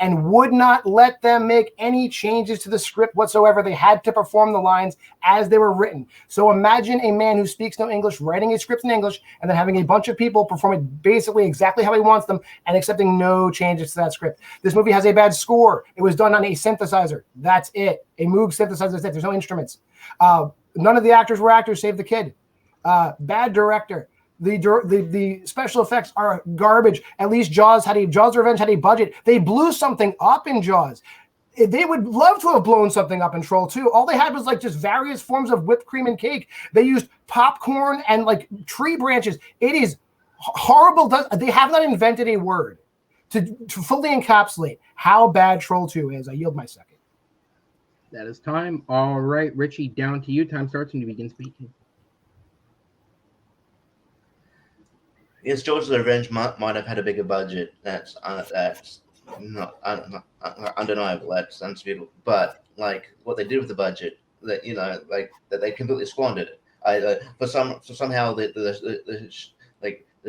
and would not let them make any changes to the script whatsoever. They had to perform the lines as they were written. So imagine a man who speaks no English writing a script in English and then having a bunch of people perform it basically exactly how he wants them and accepting no changes to that script. This movie has a bad score. It was done on a synthesizer. That's it. A Moog synthesizer. That's it. There's no instruments. None of the actors were actors, save the kid. Bad director. The special effects are garbage. At least Jaws Revenge had a budget. They blew something up in Jaws. They would love to have blown something up in Troll 2. All they had was like just various forms of whipped cream and cake. They used popcorn and like tree branches. It is horrible. They have not invented a word to fully encapsulate how bad Troll 2 is. I yield my second. That is time. All right, Richie, down to you. Time starts when you begin speaking. Yes, Jaws the Revenge might have had a bigger budget. That's not undeniable. That's undisputable. But like what they did with the budget, that that they completely squandered it. Somehow the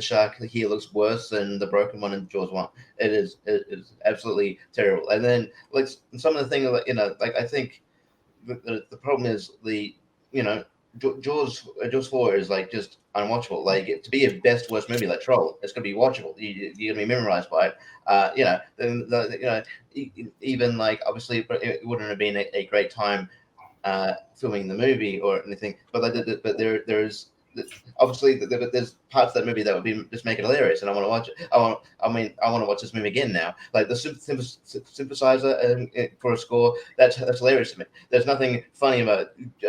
shark here looks worse than the broken one in Jaws 1. It is absolutely terrible. And then like some of the things I think the problem is Jaws 4 is like just unwatchable. Like to be a best worst movie like Troll, it's gonna be watchable. You're gonna be memorized by it. Even like obviously, it wouldn't have been a great time filming the movie or anything. But there's obviously there's parts of that movie that would be just make it hilarious, and I want to watch it. I want to watch this movie again now. Like the synthesizer for a score, that's hilarious to me. There's nothing funny about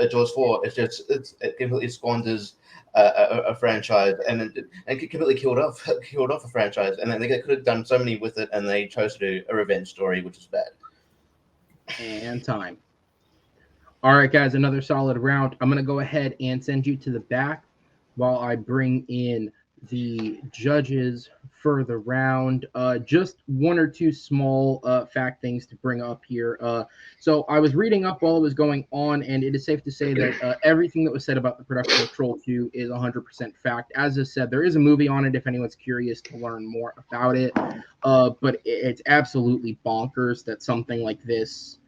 Jaws 4. It's just it completely squanders a franchise and completely killed off a franchise. And then they could have done so many with it, and they chose to do a revenge story, which is bad. And time. All right, guys, another solid round. I'm going to go ahead and send you to the back while I bring in the judges for the round. Just one or two small fact things to bring up here. So I was reading up while it was going on, and it is safe to say that everything that was said about the production of Troll 2 is 100% fact. As I said, there is a movie on it if anyone's curious to learn more about it. But it's absolutely bonkers that something like this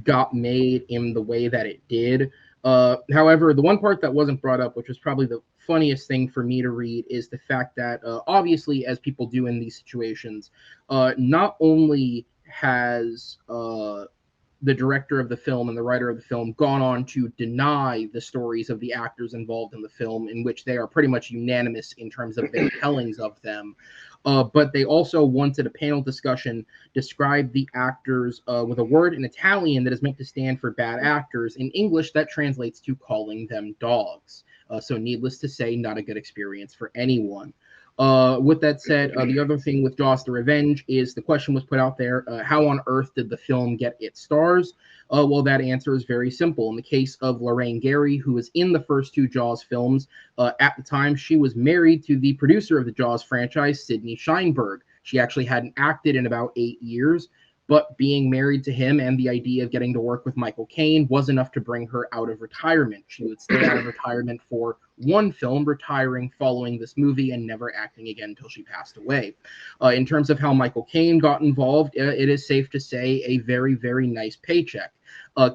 got made in the way that it did. However, the one part that wasn't brought up, which was probably the funniest thing for me to read, is the fact that obviously, as people do in these situations, not only has the director of the film and the writer of the film gone on to deny the stories of the actors involved in the film, in which they are pretty much unanimous in terms of their tellings of them. But they also wanted a panel discussion, describe the actors with a word in Italian that is meant to stand for bad actors. In English, that translates to calling them dogs. So needless to say, not a good experience for anyone. With that said, the other thing with Jaws the Revenge is the question was put out there, how on earth did the film get its stars? Well, that answer is very simple. In the case of Lorraine Gary, who was in the first two Jaws films, at the time, she was married to the producer of the Jaws franchise, Sidney Sheinberg. She actually hadn't acted in about 8 years, but being married to him and the idea of getting to work with Michael Caine was enough to bring her out of retirement. She would stay out of retirement for one film, retiring following this movie and never acting again until she passed away. In terms of how Michael Caine got involved, it is safe to say a very, very nice paycheck.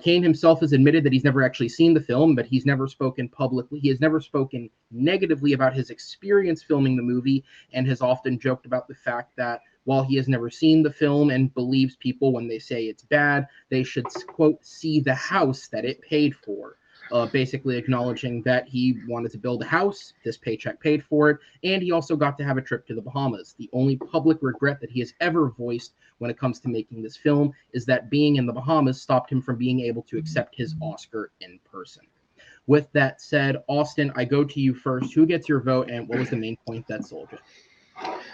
Kane himself has admitted that he's never actually seen the film, but he's never spoken publicly. He has never spoken negatively about his experience filming the movie, and has often joked about the fact that while he has never seen the film and believes people when they say it's bad, they should, quote, see the house that it paid for. Basically acknowledging that he wanted to build a house, this paycheck paid for it, and he also got to have a trip to the Bahamas. The only public regret that he has ever voiced when it comes to making this film is that being in the Bahamas stopped him from being able to accept his Oscar in person. With that said, Austin, I go to you first. Who gets your vote, and what was the main point that sold you?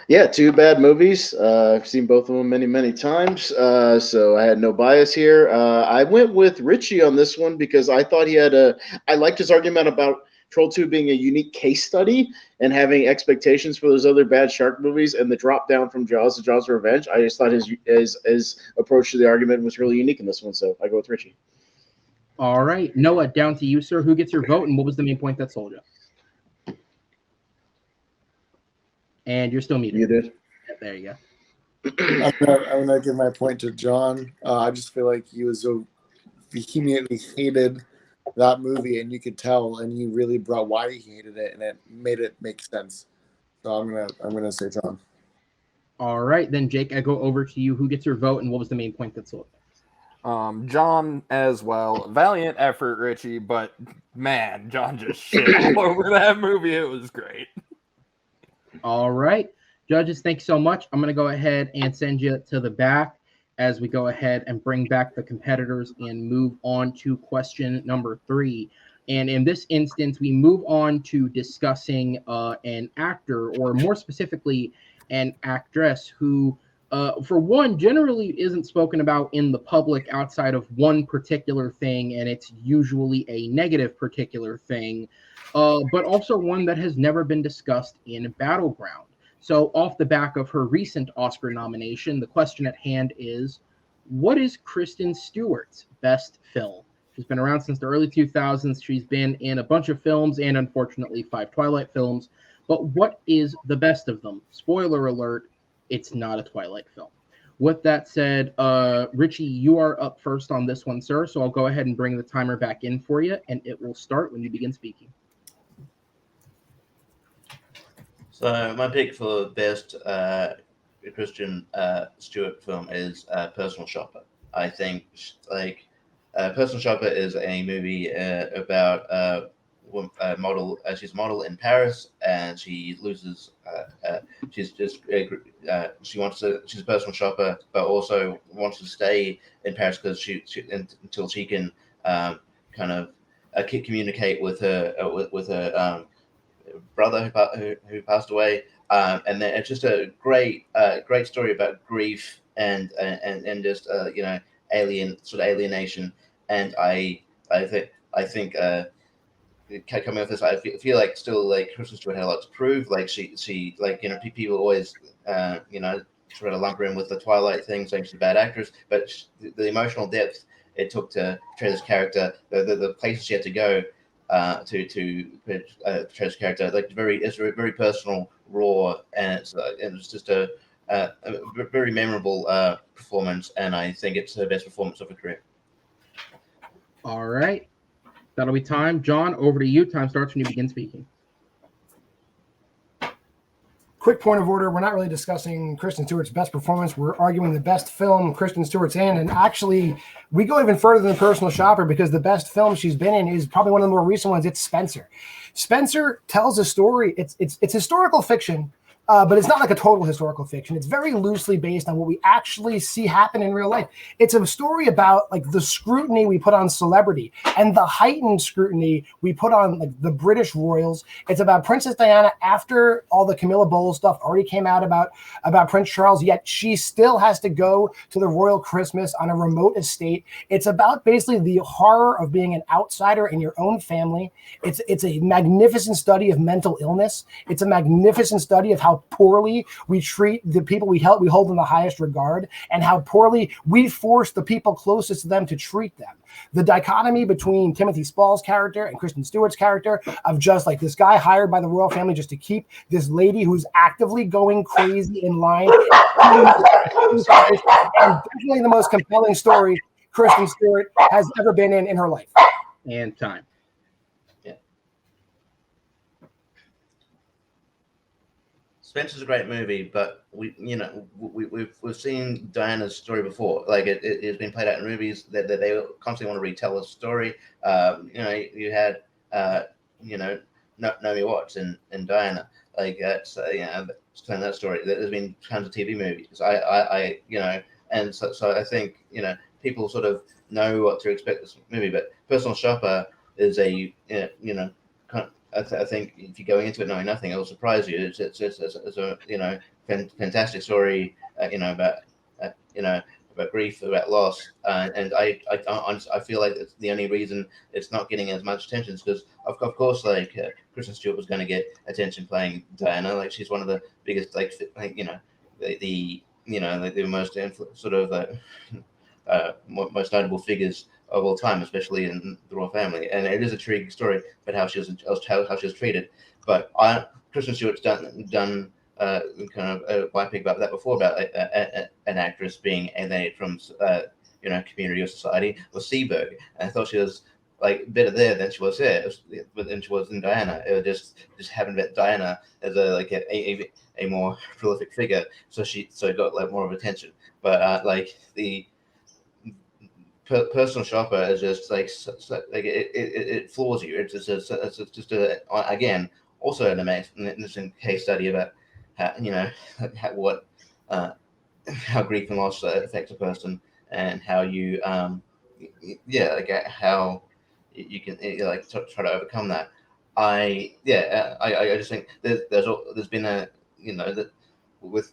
Yeah, two bad movies. I've seen both of them many, many times, so I had no bias here. I went with Richie on this one because I thought I liked his argument about Troll 2 being a unique case study and having expectations for those other bad shark movies, and the drop down from Jaws to Jaws Revenge. I just thought his approach to the argument was really unique in this one, so I go with Richie. All right. Noah, down to you, sir. Who gets your vote, and what was the main point that sold you? And you're still muted. You did. There you go. I'm gonna give my point to John. I just feel like he was so vehemently hated that movie, and you could tell, and he really brought why he hated it, and it made it make sense. So I'm gonna say John. All right, then Jake, I go over to you. Who gets your vote, and what was the main point that sold? John as well. Valiant effort, Richie, but man, John just shit all over that movie. It was great. All right, judges, thanks so much. I'm going to go ahead and send you to the back as we go ahead and bring back the competitors and move on to question number 3. And in this instance, we move on to discussing an actor, or more specifically, an actress who, for one, generally isn't spoken about in the public outside of one particular thing, and it's usually a negative particular thing. But also one that has never been discussed in Battleground. So off the back of her recent Oscar nomination, the question at hand is, what is Kristen Stewart's best film? She's been around since the early 2000s. She's been in a bunch of films and, unfortunately, 5 Twilight films. But what is the best of them? Spoiler alert, it's not a Twilight film. With that said, Richie, you are up first on this one, sir. So I'll go ahead and bring the timer back in for you, and it will start when you begin speaking. So my pick for best Christian Stewart film is Personal Shopper. I think Personal Shopper is a movie about a model. She's a model in Paris, and she loses. She's just she's a personal shopper, but also wants to stay in Paris because until she can kind of communicate with her with her brother who passed away. And then it's just a great story about grief and just alienation. And I think coming off this, I feel like still like Kristen Stewart had a lot to prove. Like she people always try to lump her in with the Twilight thing, saying she's a bad actress, but the emotional depth it took to portray this character, the places she had to go to portray this character, like it's very personal, raw, and it's just a very memorable performance, and I think it's her best performance of her career. All right. That'll be time. John, over to you. Time starts when you begin speaking. Quick point of order. We're not really discussing Kristen Stewart's best performance. We're arguing the best film Kristen Stewart's in. And actually, we go even further than Personal Shopper because the best film she's been in is probably one of the more recent ones. It's Spencer. Spencer tells a story. It's historical fiction, but it's not like a total historical fiction. It's very loosely based on what we actually see happen in real life. It's a story about like the scrutiny we put on celebrity and the heightened scrutiny we put on like the British royals. It's about Princess Diana after all the Camilla Bowles stuff already came out about Prince Charles, yet she still has to go to the royal Christmas on a remote estate. It's about basically the horror of being an outsider in your own family. It's a magnificent study of mental illness. It's a magnificent study of how poorly we treat the people we hold in the highest regard, and how poorly we force the people closest to them to treat them. The dichotomy between Timothy Spall's character and Kristen Stewart's character of just like this guy hired by the royal family just to keep this lady who's actively going crazy in line, and definitely the most compelling story Kristen Stewart has ever been in her life. And time. Spencer's a great movie, but we've seen Diana's story before. Like it's been played out in movies that they constantly want to retell a story. You had Naomi Watts and Diana. Like that's telling that story. There's been tons of TV movies. And so I think people sort of know what to expect this movie. But Personal Shopper is I think if you're going into it knowing nothing, it'll surprise you. It's a fantastic story, about grief, about loss, and I feel like it's the only reason it's not getting as much attention is because of course Kristen Stewart was going to get attention playing Diana. Like she's one of the biggest the most most notable figures of all time, especially in the royal family, and it is a intriguing story about how she was treated. But Kristen Stewart's done kind of a biopic about that before, about an actress being alienated from community or society, or Seaberg, and I thought she was like better there than she was there, than she was in Diana. It just happened that Diana as a more prolific figure, so it got like more of attention. But the Personal Shopper is just it floors you. It's just again also an interesting case study about how grief and loss affects a person, and how you how you can try to overcome that. I just think there's been a that with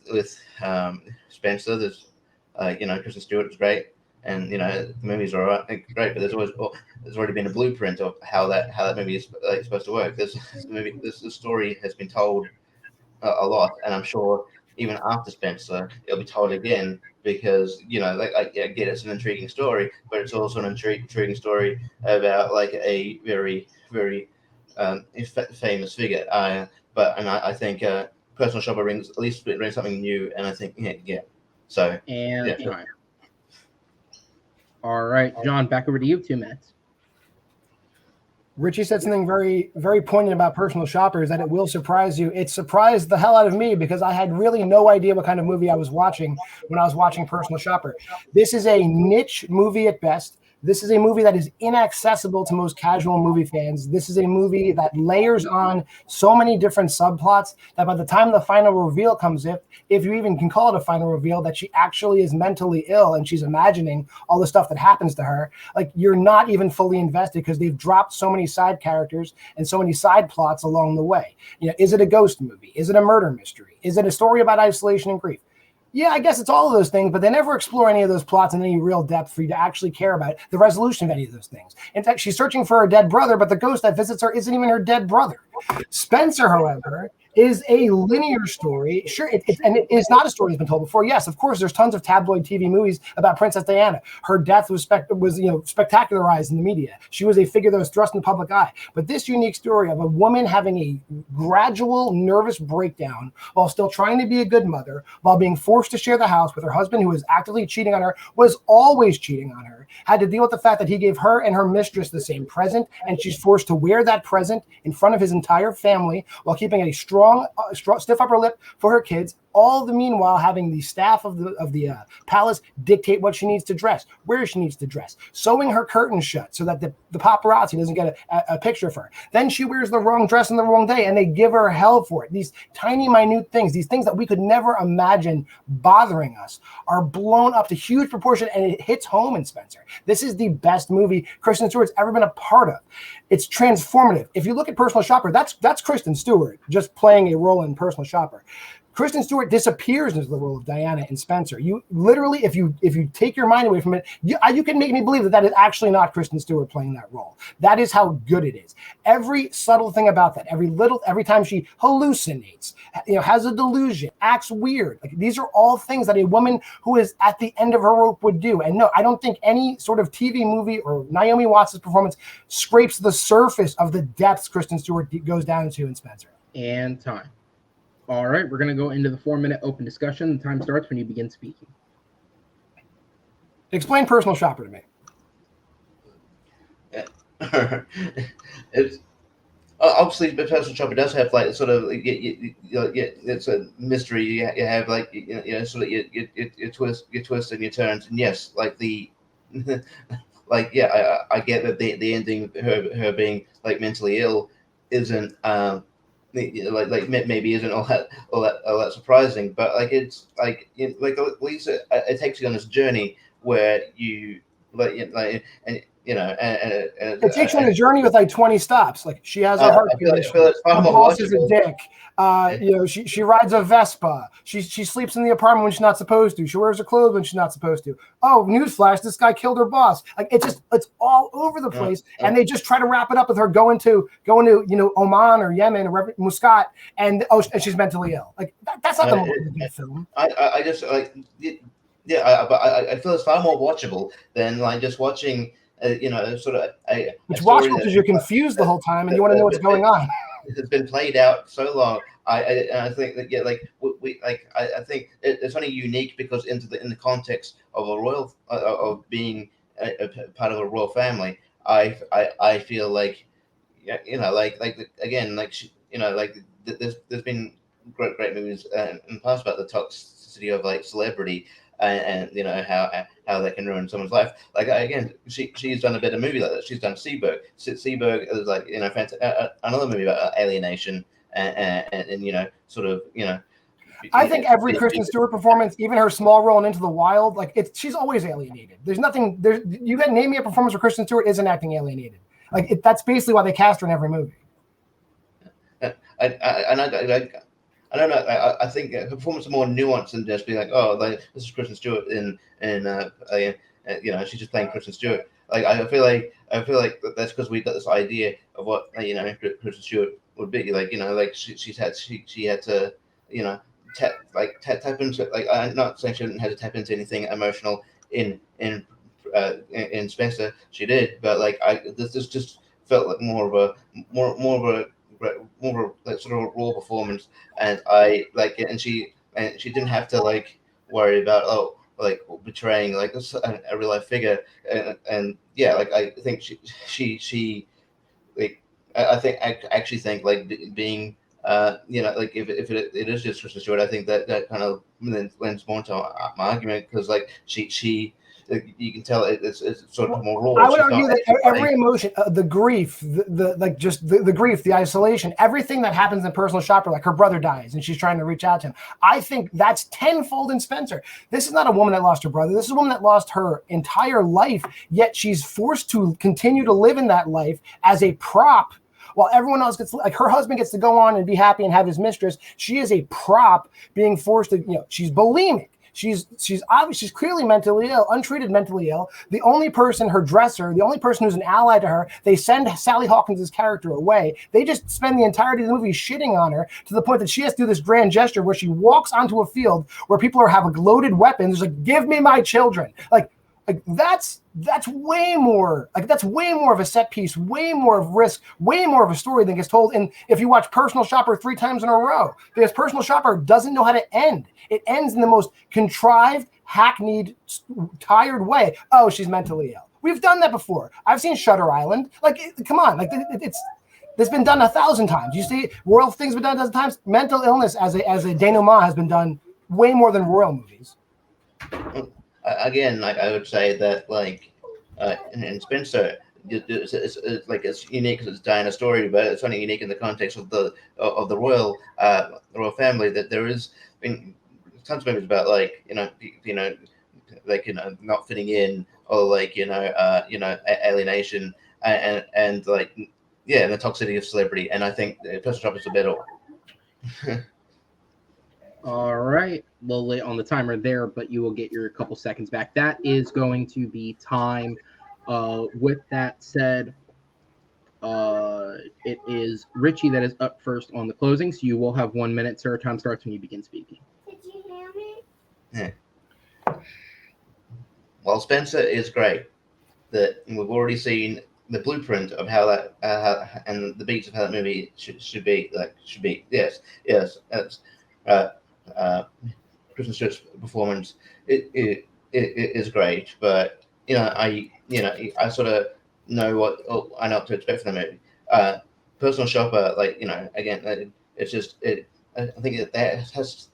Spencer, there's Kristen Stewart is great. And the movies are great, but there's already been a blueprint of how that movie is supposed to work. This story has been told a lot, and I'm sure even after Spencer, it'll be told again because I get it's an intriguing story, but it's also an intriguing story about a very very famous figure. I think Personal Shopper brings something new, and I think So And yeah. time. All right, John, back over to you. 2 minutes. Richie said something very, very poignant about Personal Shoppers, that it will surprise you. It surprised the hell out of me because I had really no idea what kind of movie I was watching when I was watching Personal Shopper. This is a niche movie at best. This is a movie that is inaccessible to most casual movie fans. This is a movie that layers on so many different subplots that by the time the final reveal comes, if you even can call it a final reveal, that she actually is mentally ill and she's imagining all the stuff that happens to her, like, you're not even fully invested because they've dropped so many side characters and so many side plots along the way. You know, is it a ghost movie? Is it a murder mystery? Is it a story about isolation and grief? Yeah, I guess it's all of those things, but they never explore any of those plots in any real depth for you to actually care about the resolution of any of those things. In fact, she's searching for her dead brother, but the ghost that visits her isn't even her dead brother. Spencer, however, is a linear story. Sure, it is not a story that's been told before. Yes, of course, there's tons of tabloid TV movies about Princess Diana. Her death was spectacularized in the media. She was a figure that was thrust in the public eye. But this unique story of a woman having a gradual nervous breakdown while still trying to be a good mother, while being forced to share the house with her husband who was actively cheating on her, was always cheating on her, had to deal with the fact that he gave her and her mistress the same present, and she's forced to wear that present in front of his entire family while keeping a strong, stiff upper lip for her kids, all the meanwhile having the staff of the palace dictate what she needs to dress, where she needs to dress, sewing her curtains shut so that the paparazzi doesn't get a picture of her. Then she wears the wrong dress on the wrong day and they give her hell for it. These tiny, minute things, these things that we could never imagine bothering us, are blown up to huge proportion, and it hits home in Spencer. This is the best movie Kristen Stewart's ever been a part of. It's transformative. If you look at Personal Shopper, that's Kristen Stewart just playing a role in Personal Shopper. Kristen Stewart disappears into the role of Diana in Spencer. You literally, if you take your mind away from it, you can make me believe that is actually not Kristen Stewart playing that role. That is how good it is. Every subtle thing about that, every time she hallucinates, has a delusion, acts weird. Like, these are all things that a woman who is at the end of her rope would do. And no, I don't think any sort of TV movie or Naomi Watts' performance scrapes the surface of the depths Kristen Stewart goes down to in Spencer. And time. All right, we're going to go into the 4-minute open discussion. The time starts when you begin speaking. Explain Personal Shopper to me. It's obviously, the Personal Shopper does have like sort of it's a mystery. You have like sort of your twists and your turns, and yes, like the like I get that the ending, her being like mentally ill, isn't like maybe isn't all that surprising, but like it's like at least it takes you on this journey where you and it takes you on a journey with like 20 stops. Like, she has a heart condition. Her boss is a dick. She rides a Vespa. She sleeps in the apartment when she's not supposed to. She wears her clothes when she's not supposed to. Oh, newsflash! This guy killed her boss. Like, it's all over the place, and they just try to wrap it up with her going to Oman or Yemen or Muscat, and she's mentally ill. Like, that's not the moral of the film. I just like. But I feel it's far more watchable than like just watching, sort of It's watchable because you're confused the whole time and you want to know what's going on. It's been played out so long. I think that I think it's only unique because in the context of a royal of being a part of a royal family. I feel like there's been great movies in the past about the toxicity of like celebrity. And how that can ruin someone's life. Like, again, she's done a better movie like that. She's done Seberg. Seberg is like another movie about alienation and sort of I think every Kristen Stewart performance, even her small role in Into the Wild, like she's always alienated. There's nothing. You can name me a performance where Kristen Stewart isn't acting alienated. Like that's basically why they cast her in every movie. I don't know. I think her performance is more nuanced than just being like, oh, like this is Kristen Stewart, she's just playing Kristen Stewart. Like I feel like that's because we got this idea of what Kristen Stewart would be like. She had to tap into, like, I'm not saying she didn't have to tap into anything emotional in Spencer. She did, but like this just felt like more of a like sort of a raw performance, and I like it. And she didn't have to like worry about like betraying like a real life figure, and yeah, like I think she like I actually think like being like if it is just Kristen Stewart, I think that kind of lends more to my argument because like she you can tell it's sort of more raw. I would She's argue not that actually every emotion, the grief, the like just the grief, the isolation, everything that happens in Personal Shopper, like her brother dies and she's trying to reach out to him. I think that's tenfold in Spencer. This is not a woman that lost her brother. This is a woman that lost her entire life, yet she's forced to continue to live in that life as a prop. While everyone else gets, like her husband gets to go on and be happy and have his mistress, she is a prop being forced to, she's bulimic. She's obviously, she's clearly mentally ill, untreated mentally ill. The only person, her dresser, the only person who's an ally to her, they send Sally Hawkins' character away. They just spend the entirety of the movie shitting on her to the point that she has to do this grand gesture where she walks onto a field where people have loaded weapons. It's like, give me my children. Like that's way more of a set piece, way more of risk, way more of a story than gets told. And if you watch Personal Shopper 3 times in a row, because Personal Shopper doesn't know how to end. It ends in the most contrived, hackneyed, tired way. Oh, she's mentally ill. We've done that before. I've seen Shutter Island. Like, come on, like it's been done 1,000 times. You see, royal things been done 1,000 times. Mental illness as a denouement has been done way more than royal movies. Again, like I would say that like in Spencer, it's like it's unique because it's Diana's story, but it's only unique in the context of the royal family. That there is tons of movies about like like not fitting in or like alienation and like and the toxicity of celebrity. And I think Personal Shopper is a better one. All right, a little late on the timer there, but you will get your couple seconds back. That is going to be time. With that said, it is Richie that is up first on the closing, so you will have 1 minute, sir. Time starts when you begin speaking. Did you hear me? Yeah. Well, Spencer is great. That we've already seen the blueprint of how that and the beats of how that movie should be. Yes. Kristen Stewart's performance it is great, but I sort of know I know what to expect from the movie. Personal Shopper, like again, it's just I think it has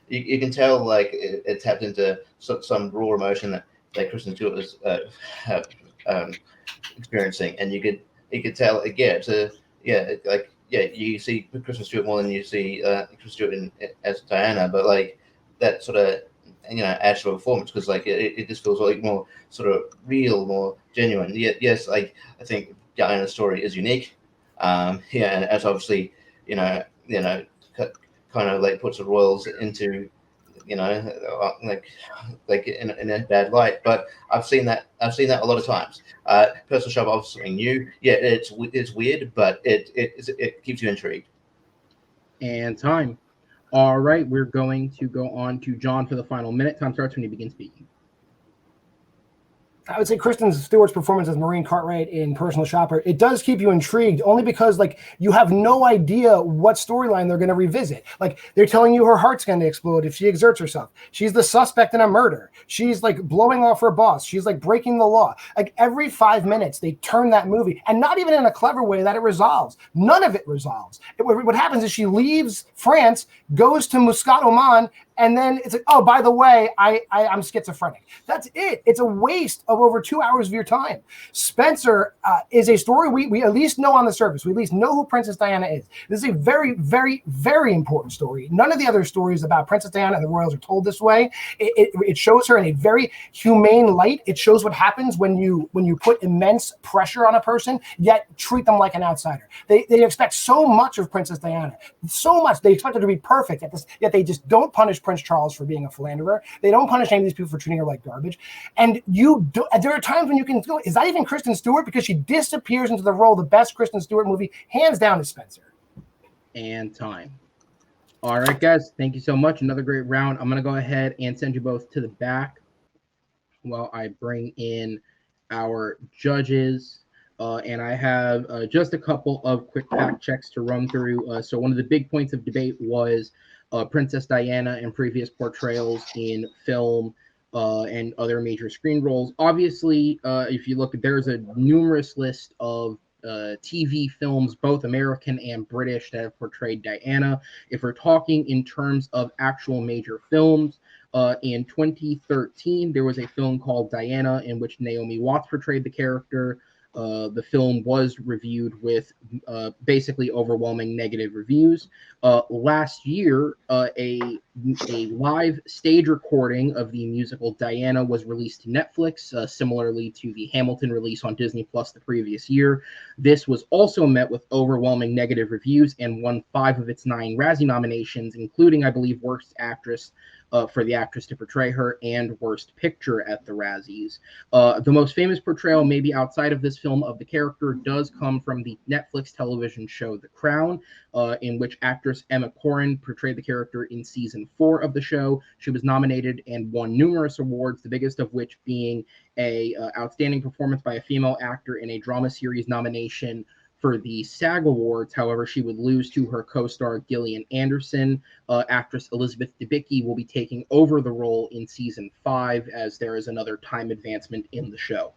you can tell like it tapped into some raw emotion that Kristen Stewart was experiencing, and you could tell again you see Kristen Stewart more than you see Kristen Stewart as Diana, but like that sort of adds to a performance because like it just feels like more sort of real, more genuine. Yes, like I think Diana's story is unique. And as obviously kind of like puts the royals into like in a bad light. But I've seen that a lot of times. Personal Shopper obviously new. Yeah, it's weird, but it keeps you intrigued. And time. All right, we're going to go on to John for the final minute. Time starts when you begin speaking. I would say Kristen Stewart's performance as Maureen Cartwright in Personal Shopper, it does keep you intrigued only because like you have no idea what storyline they're going to revisit. Like they're telling you her heart's going to explode if she exerts herself. She's the suspect in a murder. She's like blowing off her boss. She's like breaking the law. Like every 5 minutes they turn that movie, and not even in a clever way that it resolves. None of it resolves. What happens is she leaves France, goes to Muscat, Oman, and then it's like, oh, by the way, I'm schizophrenic. That's it. It's a waste of over 2 hours of your time. Spencer is a story we at least know on the surface. We at least know who Princess Diana is. This is a very, very, very important story. None of the other stories about Princess Diana and the royals are told this way. It shows her in a very humane light. It shows what happens when you put immense pressure on a person, yet treat them like an outsider. They expect so much of Princess Diana, so much. They expect her to be perfect, yet they just don't punish Prince Charles for being a philanderer. They don't punish any of these people for treating her like garbage. And there are times when you can go, is that even Kristen Stewart? Because she disappears into the role. The best Kristen Stewart movie, hands down, is Spencer. And time. All right, guys. Thank you so much. Another great round. I'm going to go ahead and send you both to the back while I bring in our judges. And I have just a couple of quick fact checks to run through. So one of the big points of debate was Princess Diana and previous portrayals in film and other major screen roles. Obviously, if you look, there's a numerous list of TV films, both American and British, that have portrayed Diana. If we're talking in terms of actual major films, in 2013, there was a film called Diana in which Naomi Watts portrayed the character. The film was reviewed with basically overwhelming negative reviews. Last year, a live stage recording of the musical Diana was released to Netflix, similarly to the Hamilton release on Disney Plus the previous year. This was also met with overwhelming negative reviews and won 5 of its 9 Razzie nominations, including, I believe, Worst Actress for the actress to portray her and Worst Picture at the Razzies. The most famous portrayal, maybe outside of this film, of the character does come from the Netflix television show The Crown, in which actress Emma Corrin portrayed the character in season 4 of the show. She was nominated and won numerous awards, the biggest of which being a outstanding performance by a female actor in a drama series nomination for the SAG Awards. However, she would lose to her co-star Gillian Anderson. Actress Elizabeth Debicki will be taking over the role in season 5 as there is another time advancement in the show.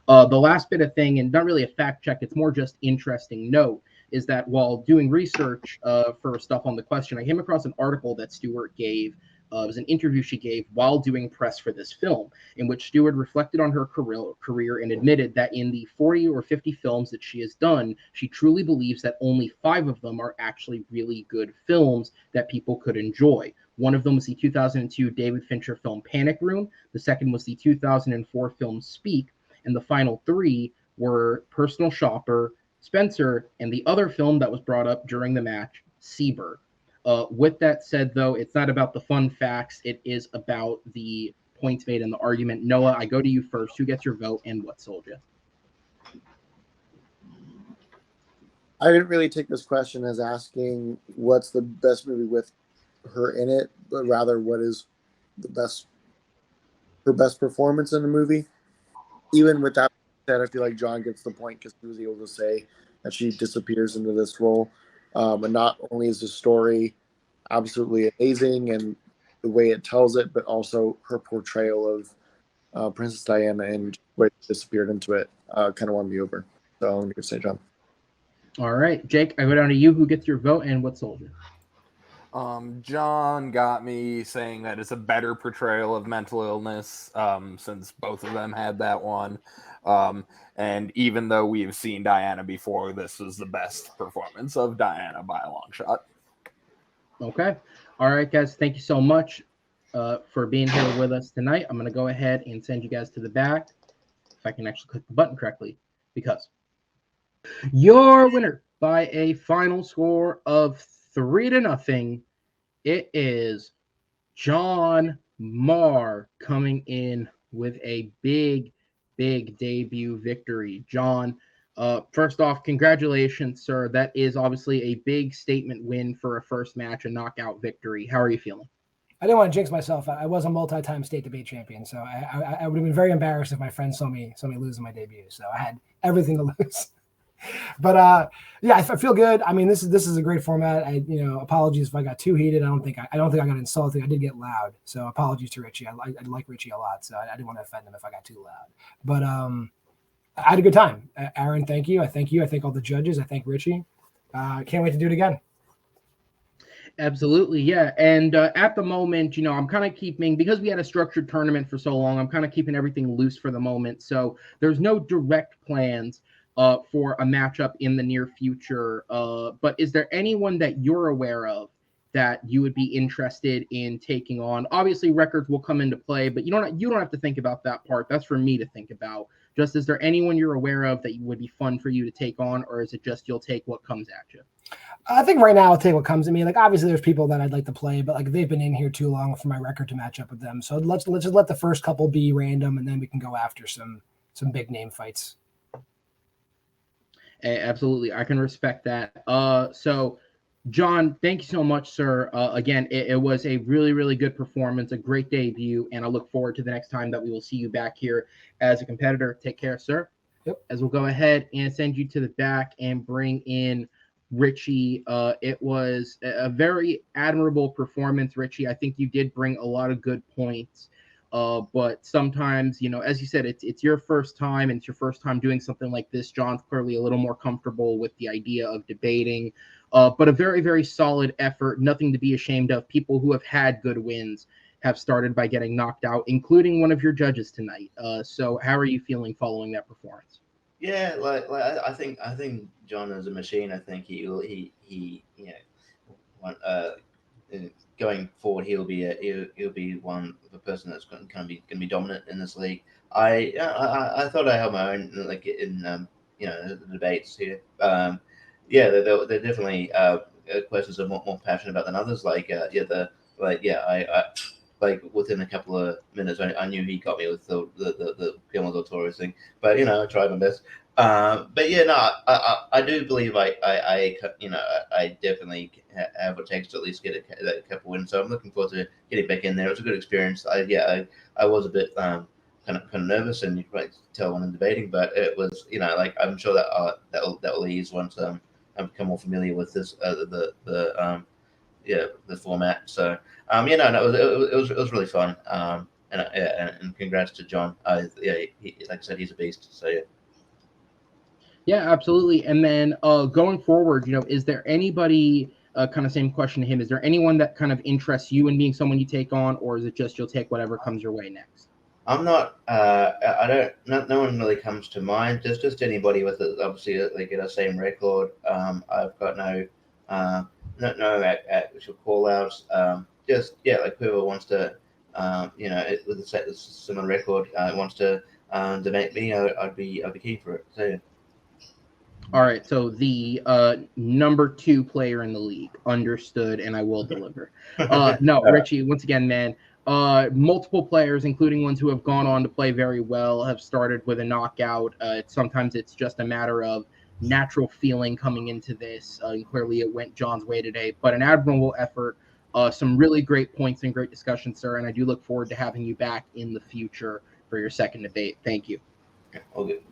The last bit of thing, and not really a fact check, it's more just interesting note, is that while doing research for stuff on the question, I came across an article that Stewart gave. It was an interview she gave while doing press for this film, in which Stewart reflected on her career and admitted that in the 40 or 50 films that she has done, she truly believes that only 5 of them are actually really good films that people could enjoy. One of them was the 2002 David Fincher film Panic Room. The second was the 2004 film Speak. And the final 3 were Personal Shopper, Spencer, and the other film that was brought up during the match, Seabird. With that said, though, it's not about the fun facts. It is about the points made in the argument. Noah, I go to you first. Who gets your vote and what sold you? I didn't really take this question as asking what's the best movie with her in it, but rather what is her best performance in the movie. Even with that said, I feel like John gets the point because he was able to say that she disappears into this role. And not only is the story absolutely amazing and the way it tells it, but also her portrayal of Princess Diana and the way she disappeared into it kind of won me over. So I'm going to say John. All right, Jake, I go down to you. Who gets your vote and what sold you? John got me saying that it's a better portrayal of mental illness since both of them had that one. And even though we've seen Diana before, this was the best performance of Diana by a long shot. Okay. All right, guys. Thank you so much for being here with us tonight. I'm going to go ahead and send you guys to the back, if I can actually click the button correctly, because your winner by a final score of 3-0. It is John Maher coming in with a big debut victory. John, first off, congratulations, sir. That is obviously a big statement win for a first match, a knockout victory. How are you feeling? I didn't want to jinx myself. I was a multi-time state debate champion, so I would have been very embarrassed if my friends saw me lose in my debut. So I had everything to lose. But yeah, I feel good. I mean, this is a great format. Apologies if I got too heated. I don't think I got insulted. I did get loud, so apologies to Richie. I like Richie a lot, so I didn't want to offend him if I got too loud. But I had a good time. Aaron, thank you. I thank you. I thank all the judges. I thank Richie. Can't wait to do it again. Absolutely, yeah. And at the moment, I'm kind of keeping, because we had a structured tournament for so long, I'm kind of keeping everything loose for the moment. So there's no direct plans for a matchup in the near future. But is there anyone that you're aware of that you would be interested in taking on? Obviously, records will come into play, but you don't have to think about that part. That's for me to think about. Just, is there anyone you're aware of that would be fun for you to take on, or is it just you'll take what comes at you? I think right now I'll take what comes at me. Like, obviously there's people that I'd like to play, but like they've been in here too long for my record to match up with them. So let's just let the first couple be random, and then we can go after some big name fights. Absolutely, I can respect that. So John, thank you so much, sir. Again, it was a really good performance, a great debut, and I look forward to the next time that we will see you back here as a competitor. Take care, sir. Yep. As we'll go ahead and send you to the back and bring in Richie. It was a very admirable performance, Richie. I think you did bring a lot of good points. But sometimes, as you said, it's your first time, and it's your first time doing something like this. John's clearly a little more comfortable with the idea of debating. But a very, very solid effort, nothing to be ashamed of. People who have had good wins have started by getting knocked out, including one of your judges tonight. So how are you feeling following that performance? Yeah, I think John is a machine. I think he going forward he'll be the person that's going to be dominant in this league. I thought I held my own like in the debates here. They're definitely questions I'm more passionate about than others. I within a couple of minutes, I knew he got me with the Guillermo del Toro thing. But I tried my best. I do believe I definitely have what it takes to at least get a couple wins. So I'm looking forward to getting back in there. It was a good experience. I was a bit kind of nervous, and you can probably tell when I'm debating, but it was I'm sure that will ease once I become more familiar with this the format. So it was really fun. And congrats to John. Like I said, he's a beast. So yeah. Yeah, absolutely. And then going forward, is there anybody, kind of same question to him, is there anyone that kind of interests you in being someone you take on, or is it just you'll take whatever comes your way next? I'm not. I don't. No one really comes to mind. Just anybody with obviously like the same record. I've got no actual call outs. Like whoever wants to, with a similar record, wants to debate me, I'd be keen for it. So yeah. All right, so the number 2 player in the league, understood, and I will deliver. No, Richie, once again, man, multiple players, including ones who have gone on to play very well, have started with a knockout. Sometimes it's just a matter of natural feeling coming into this, and clearly it went John's way today. But an admirable effort, some really great points and great discussion, sir, and I do look forward to having you back in the future for your second debate. Thank you. All good.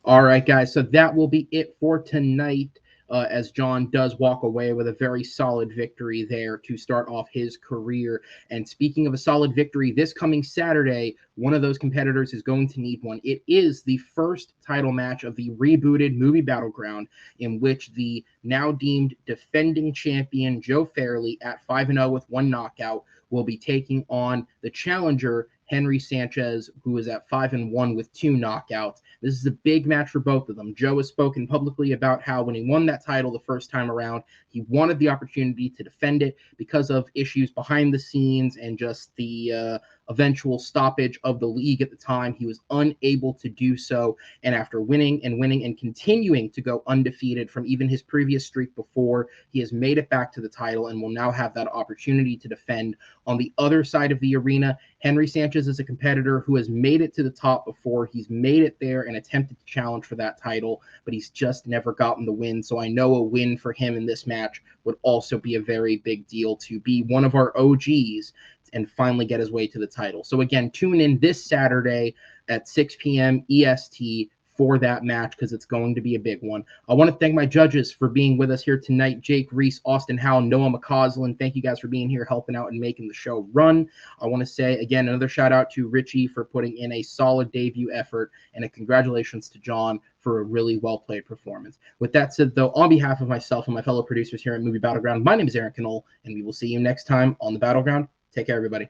All right, guys, so that will be it for tonight, as John does walk away with a very solid victory there to start off his career. And speaking of a solid victory, this coming Saturday, one of those competitors is going to need one. It is the first title match of the rebooted Movie Battleground, in which the now deemed defending champion Joe Fairley at 5-0 with 1 knockout will be taking on the challenger Henry Sanchez, who is at 5-1 with 2 knockouts. This is a big match for both of them. Joe has spoken publicly about how when he won that title the first time around, he wanted the opportunity to defend it because of issues behind the scenes and just the eventual stoppage of the league at the time. He was unable to do so. And after winning and continuing to go undefeated from even his previous streak before, he has made it back to the title and will now have that opportunity to defend. On the other side of the arena, Henry Sanchez is a competitor who has made it to the top before. He's made it there and attempted to challenge for that title, but he's just never gotten the win. So I know a win for him in this match would also be a very big deal to be one of our OGs and finally get his way to the title. So again, tune in this Saturday at 6 p.m. EST for that match, because it's going to be a big one. I want to thank my judges for being with us here tonight. Jake Reese, Austin Howell, Noah McCausland. Thank you guys for being here, helping out and making the show run. I want to say, again, another shout out to Richie for putting in a solid debut effort, and a congratulations to John for a really well-played performance. With that said, though, on behalf of myself and my fellow producers here at Movie Battleground, my name is Aaron Knoll, and we will see you next time on the Battleground. Take care, everybody.